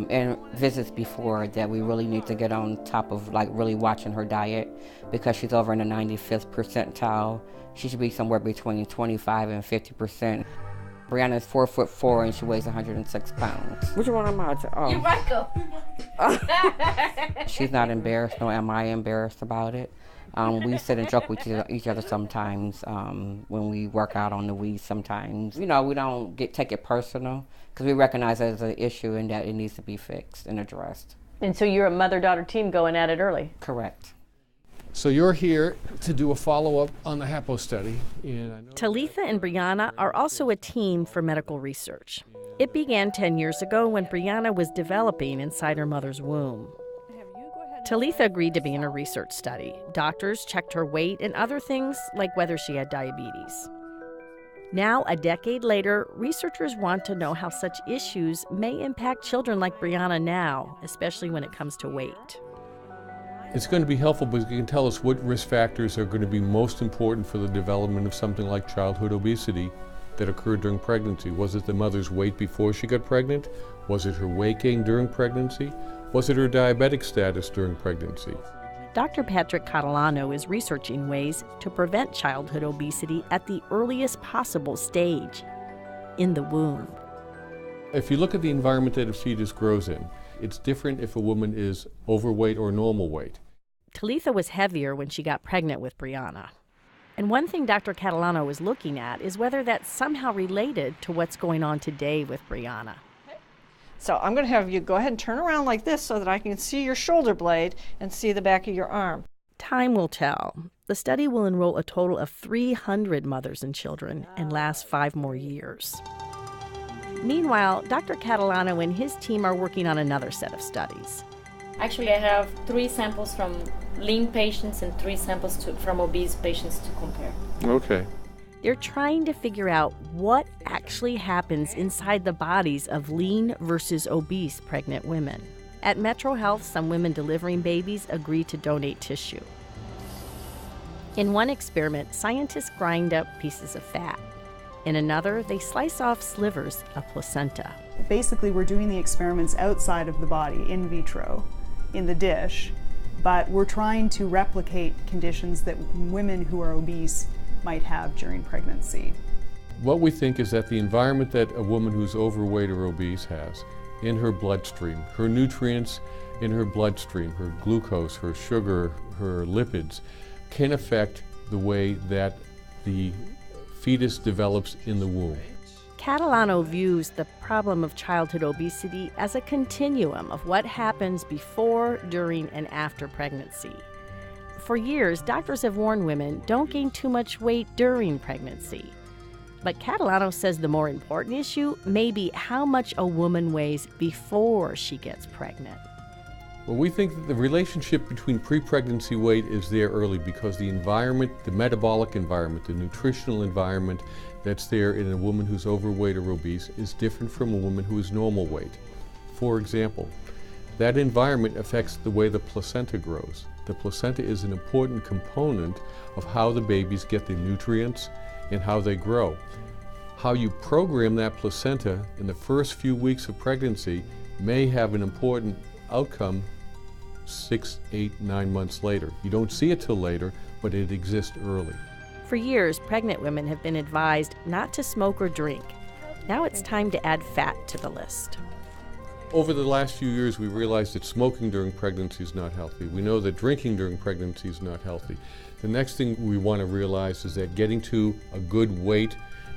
and visits before, that we really need to get on top of like really watching her diet, because she's over in the 95th percentile. She should be somewhere between 25 and 50%. Brianna's 4'4" and she weighs 106 pounds. Which one am I? Oh. You're welcome. She's not embarrassed, nor am I embarrassed about it. We sit and joke with each other sometimes when we work out on the Wii sometimes. You know, we don't take it personal, because we recognize it as an issue and that it needs to be fixed and addressed. And so you're a mother-daughter team going at it early. Correct. So you're here to do a follow-up on the HAPO study. Talitha and Brianna are also a team for medical research. It began 10 years ago when Brianna was developing inside her mother's womb. Talitha agreed to be in a research study. Doctors checked her weight and other things, like whether she had diabetes. Now, a decade later, researchers want to know how such issues may impact children like Brianna now, especially when it comes to weight. It's going to be helpful because you can tell us what risk factors are going to be most important for the development of something like childhood obesity that occurred during pregnancy? Was it the mother's weight before she got pregnant? Was it her weight gain during pregnancy? Was it her diabetic status during pregnancy? Dr. Patrick Catalano is researching ways to prevent childhood obesity at the earliest possible stage, in the womb. If you look at the environment that a fetus grows in, it's different if a woman is overweight or normal weight. Talitha was heavier when she got pregnant with Brianna. And one thing Dr. Catalano is looking at is whether that's somehow related to what's going on today with Brianna. So I'm going to have you go ahead and turn around like this so that I can see your shoulder blade and see the back of your arm. Time will tell. The study will enroll a total of 300 mothers and children and last 5 more years. Meanwhile, Dr. Catalano and his team are working on another set of studies. Actually, I have 3 samples from lean patients and 3 samples from obese patients to compare. Okay. They're trying to figure out what actually happens inside the bodies of lean versus obese pregnant women. At Metro Health, some women delivering babies agree to donate tissue. In one experiment, scientists grind up pieces of fat. In another, they slice off slivers of placenta. Basically, we're doing the experiments outside of the body, in vitro, in the dish, but we're trying to replicate conditions that women who are obese might have during pregnancy. What we think is that the environment that a woman who's overweight or obese has in her bloodstream, her nutrients in her bloodstream, her glucose, her sugar, her lipids, can affect the way that the fetus develops in the womb. Catalano views the problem of childhood obesity as a continuum of what happens before, during, and after pregnancy. For years, doctors have warned women don't gain too much weight during pregnancy. But Catalano says the more important issue may be how much a woman weighs before she gets pregnant. Well, we think that the relationship between pre-pregnancy weight is there early because the environment, the metabolic environment, the nutritional environment that's there in a woman who's overweight or obese is different from a woman who is normal weight. For example, that environment affects the way the placenta grows. The placenta is an important component of how the babies get the nutrients and how they grow. How you program that placenta in the first few weeks of pregnancy may have an important outcome 6, 8, 9 months later. You don't see it till later, but it exists early. For years, pregnant women have been advised not to smoke or drink. Now it's time to add fat to the list. Over the last few years, we realized that smoking during pregnancy is not healthy. We know that drinking during pregnancy is not healthy. The next thing we want to realize is that getting to a good weight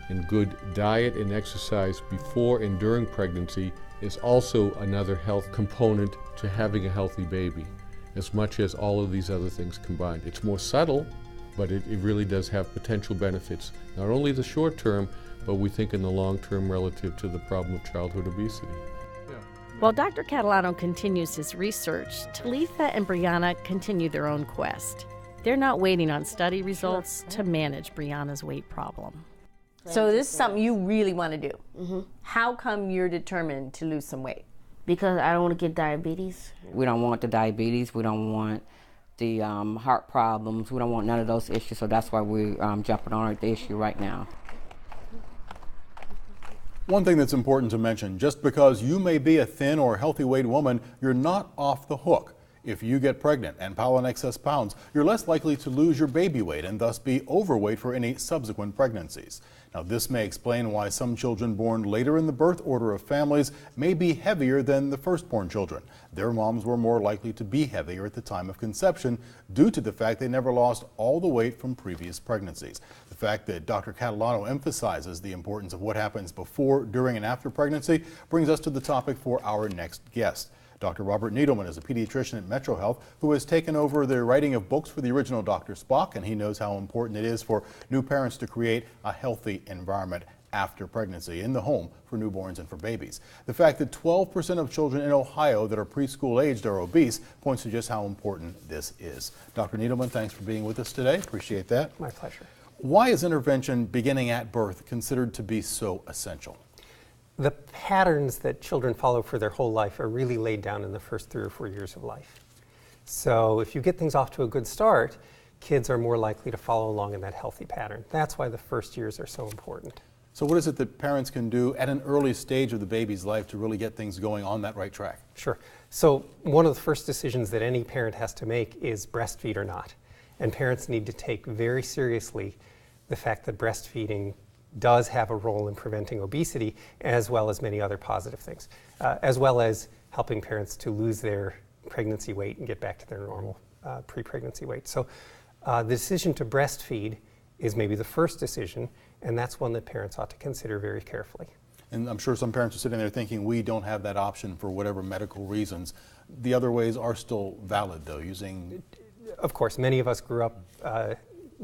and good diet and exercise before and during pregnancy is also another health component to having a healthy baby, as much as all of these other things combined. It's more subtle, but it really does have potential benefits, not only the short term, but we think in the long term relative to the problem of childhood obesity. While Dr. Catalano continues his research, Talitha and Brianna continue their own quest. They're not waiting on study results to manage Brianna's weight problem. So this is something you really want to do. Mm-hmm. How come you're determined to lose some weight? Because I don't want to get diabetes. We don't want the diabetes. We don't want the heart problems. We don't want none of those issues. So that's why we're jumping on the issue right now. One thing that's important to mention, just because you may be a thin or healthy weight woman, you're not off the hook. If you get pregnant and pile on excess pounds, you're less likely to lose your baby weight and thus be overweight for any subsequent pregnancies. Now, this may explain why some children born later in the birth order of families may be heavier than the firstborn children. Their moms were more likely to be heavier at the time of conception due to the fact they never lost all the weight from previous pregnancies. The fact that Dr. Catalano emphasizes the importance of what happens before, during, and after pregnancy brings us to the topic for our next guest. Dr. Robert Needleman is a pediatrician at Metro Health who has taken over the writing of books for the original Dr. Spock, and he knows how important it is for new parents to create a healthy environment after pregnancy in the home for newborns and for babies. The fact that 12% of children in Ohio that are preschool aged are obese points to just how important this is. Dr. Needleman, thanks for being with us today. Appreciate that. My pleasure. Why is intervention beginning at birth considered to be so essential? The patterns that children follow for their whole life are really laid down in the first 3 or 4 years of life. So if you get things off to a good start, kids are more likely to follow along in that healthy pattern. That's why the first years are so important. So what is it that parents can do at an early stage of the baby's life to really get things going on that right track? Sure. So one of the first decisions that any parent has to make is breastfeed or not. And parents need to take very seriously the fact that breastfeeding does have a role in preventing obesity, as well as many other positive things, as well as helping parents to lose their pregnancy weight and get back to their normal pre-pregnancy weight. So the decision to breastfeed is maybe the first decision, and that's one that parents ought to consider very carefully. And I'm sure some parents are sitting there thinking we don't have that option for whatever medical reasons. The other ways are still valid, though, using... Of course, many of us grew up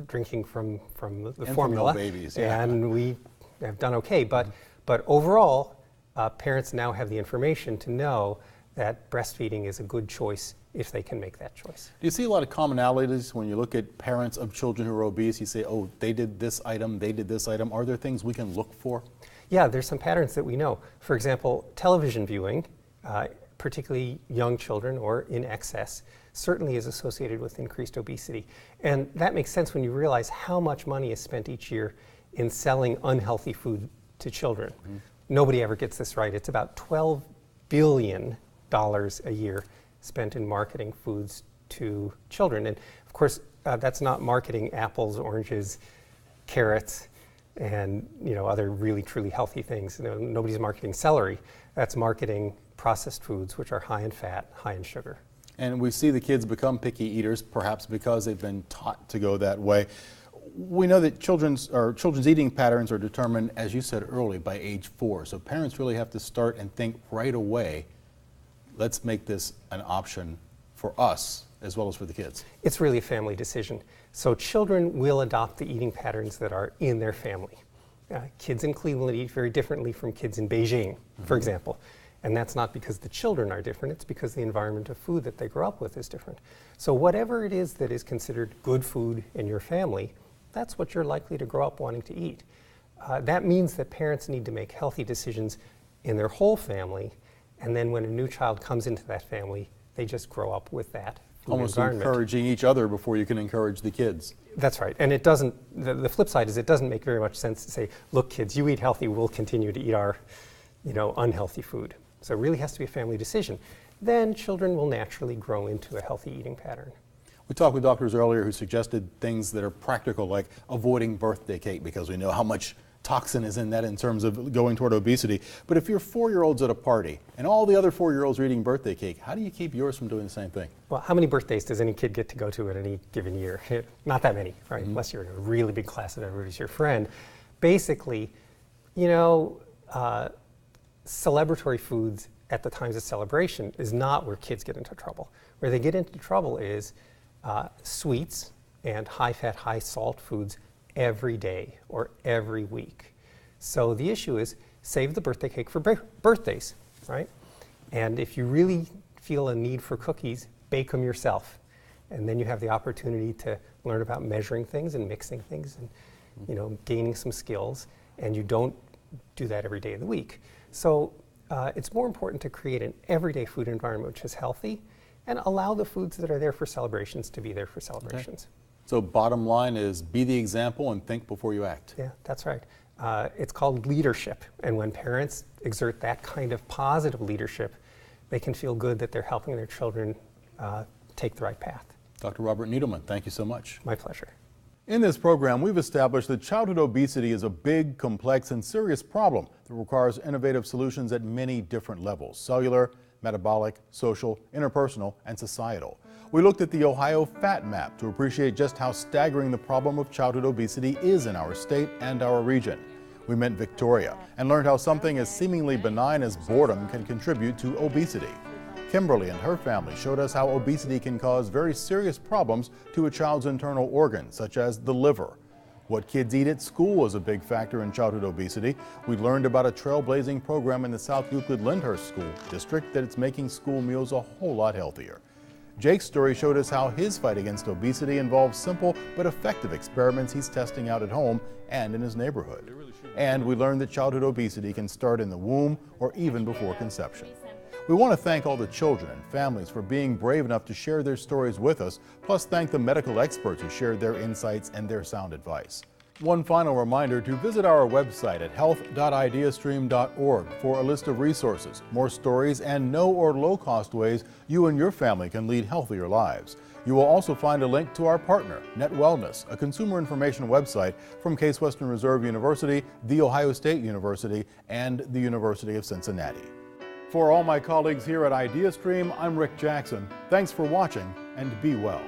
drinking from the and formula, from no babies, yeah. and we have done okay. But overall, parents now have the information to know that breastfeeding is a good choice if they can make that choice. Do you see a lot of commonalities when you look at parents of children who are obese? You say, oh, they did this item, they did this item. Are there things we can look for? Yeah, there's some patterns that we know. For example, television viewing, particularly young children or in excess, certainly is associated with increased obesity. And that makes sense when you realize how much money is spent each year in selling unhealthy food to children. Mm-hmm. Nobody ever gets this right. It's about $12 billion a year spent in marketing foods to children. And of course, that's not marketing apples, oranges, carrots, and other really truly healthy things. Nobody's marketing celery. That's marketing processed foods, which are high in fat, high in sugar. And we see the kids become picky eaters, perhaps because they've been taught to go that way. We know that children's eating patterns are determined, as you said early, by age 4. So parents really have to start and think right away, let's make this an option for us as well as for the kids. It's really a family decision. So children will adopt the eating patterns that are in their family. Kids in Cleveland eat very differently from kids in Beijing, for example. And that's not because the children are different, it's because the environment of food that they grow up with is different. So whatever it is that is considered good food in your family, that's what you're likely to grow up wanting to eat. That means that parents need to make healthy decisions in their whole family, and then when a new child comes into that family, they just grow up with that food almost environment. Encouraging each other before you can encourage the kids. That's right. And it doesn't, the flip side is it doesn't make very much sense to say, look kids, you eat healthy, we'll continue to eat our unhealthy food. So it really has to be a family decision. Then children will naturally grow into a healthy eating pattern. We talked with doctors earlier who suggested things that are practical, like avoiding birthday cake, because we know how much toxin is in that in terms of going toward obesity. But if you're 4-year-olds at a party and all the other 4-year-olds are eating birthday cake, how do you keep yours from doing the same thing? Well, how many birthdays does any kid get to go to at any given year? Not that many, right? Unless you're in a really big class and everybody's your friend. Basically, celebratory foods at the times of celebration is not where kids get into trouble. Where they get into trouble is sweets and high-fat, high-salt foods every day or every week. So the issue is save the birthday cake for birthdays, right? And if you really feel a need for cookies, bake them yourself. And then you have the opportunity to learn about measuring things and mixing things and gaining some skills. And you don't do that every day of the week. So it's more important to create an everyday food environment which is healthy and allow the foods that are there for celebrations to be there for celebrations. Okay. So bottom line is be the example and think before you act. Yeah, that's right. It's called leadership. And when parents exert that kind of positive leadership, they can feel good that they're helping their children take the right path. Dr. Robert Needleman, thank you so much. My pleasure. In this program, we've established that childhood obesity is a big, complex, and serious problem that requires innovative solutions at many different levels: cellular, metabolic, social, interpersonal, and societal. We looked at the Ohio Fat Map to appreciate just how staggering the problem of childhood obesity is in our state and our region. We met Victoria and learned how something as seemingly benign as boredom can contribute to obesity. Kimberly and her family showed us how obesity can cause very serious problems to a child's internal organs, such as the liver. What kids eat at school is a big factor in childhood obesity. We learned about a trailblazing program in the South Euclid-Lyndhurst School District that's making school meals a whole lot healthier. Jake's story showed us how his fight against obesity involves simple but effective experiments he's testing out at home and in his neighborhood. And we learned that childhood obesity can start in the womb or even before conception. We want to thank all the children and families for being brave enough to share their stories with us, plus thank the medical experts who shared their insights and their sound advice. One final reminder to visit our website at health.ideastream.org for a list of resources, more stories, and no or low-cost ways you and your family can lead healthier lives. You will also find a link to our partner, Net Wellness, a consumer information website from Case Western Reserve University, The Ohio State University, and the University of Cincinnati. For all my colleagues here at IdeaStream, I'm Rick Jackson. Thanks for watching, and be well.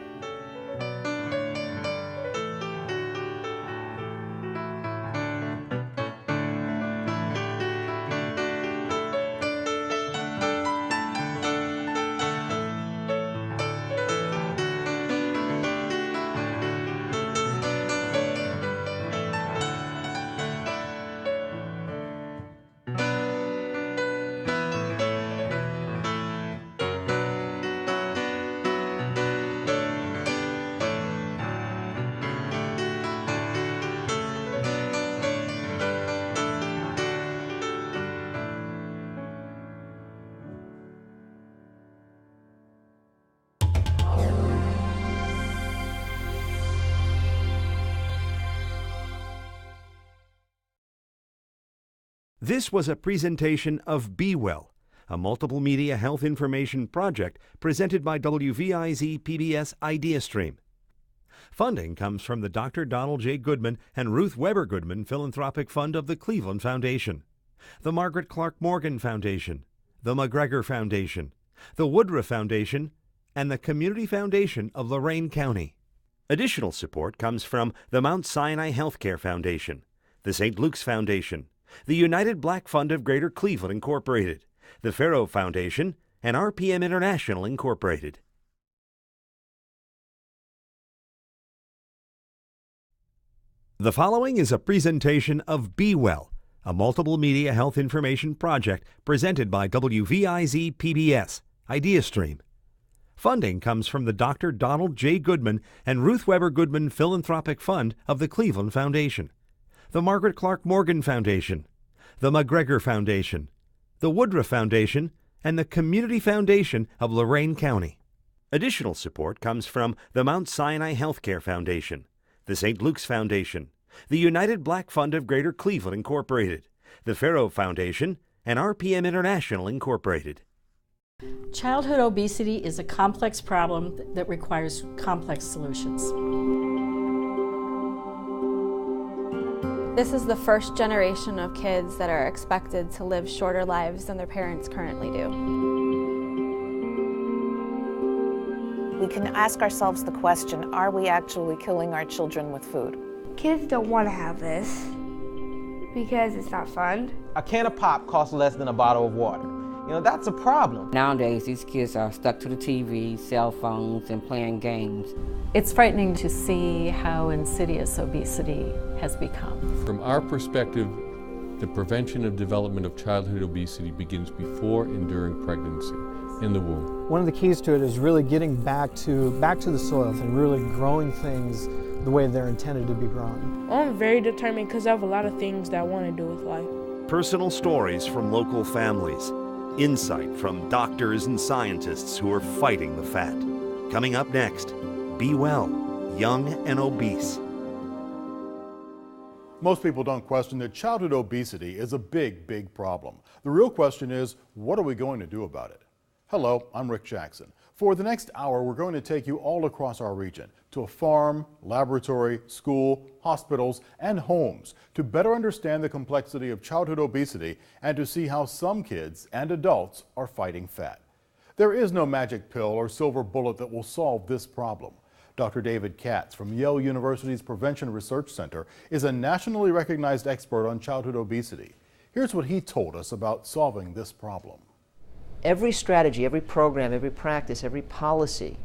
This was a presentation of Be Well, a multiple media health information project presented by WVIZ PBS IdeaStream. Funding comes from the Dr. Donald J. Goodman and Ruth Weber Goodman Philanthropic Fund of the Cleveland Foundation, the Margaret Clark Morgan Foundation, the McGregor Foundation, the Woodruff Foundation, and the Community Foundation of Lorain County. Additional support comes from the Mount Sinai Healthcare Foundation, the St. Luke's Foundation, the United Black Fund of Greater Cleveland Incorporated, the Farrow Foundation, and RPM International Incorporated. The following is a presentation of Be Well, a multiple media health information project presented by WVIZ PBS IdeaStream. Funding comes from the Dr. Donald J. Goodman and Ruth Weber Goodman Philanthropic Fund of the Cleveland Foundation, the Margaret Clark Morgan Foundation, the McGregor Foundation, the Woodruff Foundation, and the Community Foundation of Lorain County. Additional support comes from the Mount Sinai Healthcare Foundation, the St. Luke's Foundation, the United Black Fund of Greater Cleveland Incorporated, the Farrow Foundation, and RPM International Incorporated. Childhood obesity is a complex problem that requires complex solutions. This is the first generation of kids that are expected to live shorter lives than their parents currently do. We can ask ourselves the question, are we actually killing our children with food? Kids don't want to have this because it's not fun. A can of pop costs less than a bottle of water. You know, that's a problem. Nowadays, these kids are stuck to the TV, cell phones, and playing games. It's frightening to see how insidious obesity has become. From our perspective, the prevention of development of childhood obesity begins before and during pregnancy, in the womb. One of the keys to it is really getting back to the soils and really growing things the way they're intended to be grown. I'm very determined because I have a lot of things that I want to do with life. Personal stories from local families. Insight from doctors and scientists who are fighting the fat. Coming up next, Be Well, Young and Obese. Most people don't question that childhood obesity is a big problem. The real question is, what are we going to do about it? Hello, I'm Rick Jackson. For the next hour, we're going to take you all across our region to a farm, laboratory, school, hospitals, and homes to better understand the complexity of childhood obesity and to see how some kids and adults are fighting fat. There is no magic pill or silver bullet that will solve this problem. Dr. David Katz from Yale University's Prevention Research Center is a nationally recognized expert on childhood obesity. Here's what he told us about solving this problem. Every strategy, every program, every practice, every policy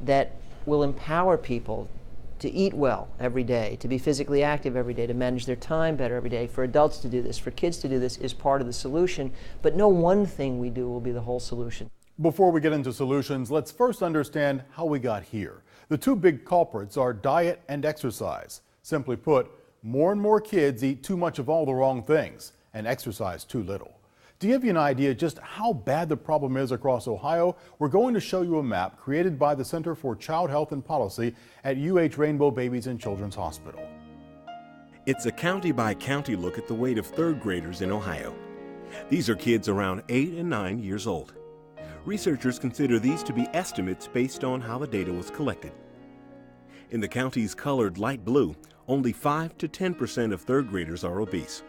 that will empower people to eat well every day, to be physically active every day, to manage their time better every day, for adults to do this, for kids to do this, is part of the solution. But no one thing we do will be the whole solution. Before we get into solutions, let's first understand how we got here. The two big culprits are diet and exercise. Simply put, more and more kids eat too much of all the wrong things and exercise too little. To give you an idea just how bad the problem is across Ohio, we're going to show you a map created by the Center for Child Health and Policy at UH Rainbow Babies and Children's Hospital. It's a county-by-county look at the weight of third graders in Ohio. These are kids around 8 and 9 years old. Researchers consider these to be estimates based on how the data was collected. In the counties colored light blue, only 5 to 10% of third graders are obese.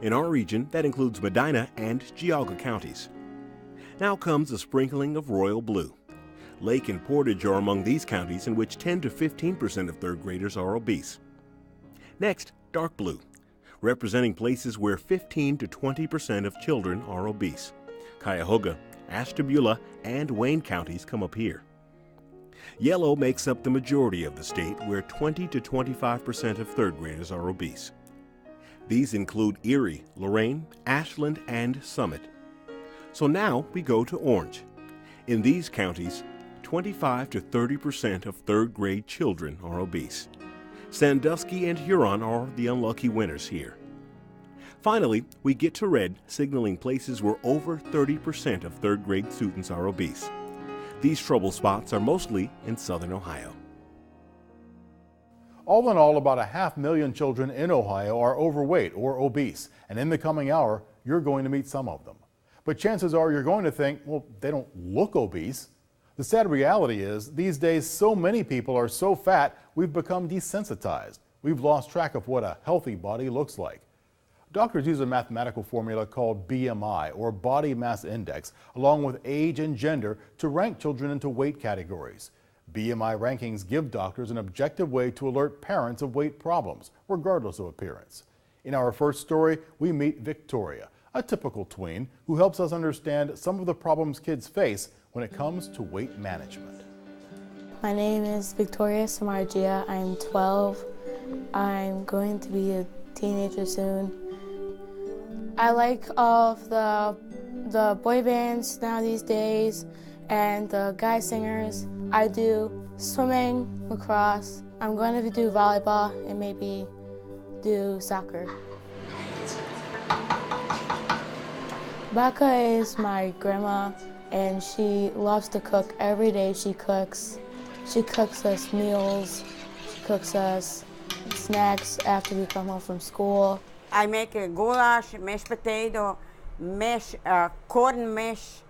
In our region, that includes Medina and Geauga counties. Now comes a sprinkling of royal blue. Lake and Portage are among these counties in which 10 to 15% of third graders are obese. Next, dark blue, representing places where 15 to 20% of children are obese. Cuyahoga, Ashtabula, and Wayne counties come up here. Yellow makes up the majority of the state, where 20 to 25% of third graders are obese. These include Erie, Lorain, Ashland, and Summit. So now we go to orange. In these counties, 25 to 30% of third grade children are obese. Sandusky and Huron are the unlucky winners here. Finally, we get to red, signaling places where over 30% of third grade students are obese. These trouble spots are mostly in southern Ohio. All in all, about 500,000 children in Ohio are overweight or obese, and in the coming hour, you're going to meet some of them. But chances are you're going to think, well, they don't look obese. The sad reality is, these days, so many people are so fat, we've become desensitized. We've lost track of what a healthy body looks like. Doctors use a mathematical formula called BMI, or Body Mass Index, along with age and gender to rank children into weight categories. BMI rankings give doctors an objective way to alert parents of weight problems, regardless of appearance. In our first story, we meet Victoria, a typical tween who helps us understand some of the problems kids face when it comes to weight management. My name is Victoria Samarjia. I'm 12. I'm going to be a teenager soon. I like all of the boy bands now these days and the guy singers. I do swimming, lacrosse. I'm going to do volleyball and maybe do soccer. Becca is my grandma, and she loves to cook. Every day she cooks. She cooks us meals. She cooks us snacks after we come home from school. I make a goulash, mashed potato, corn mesh,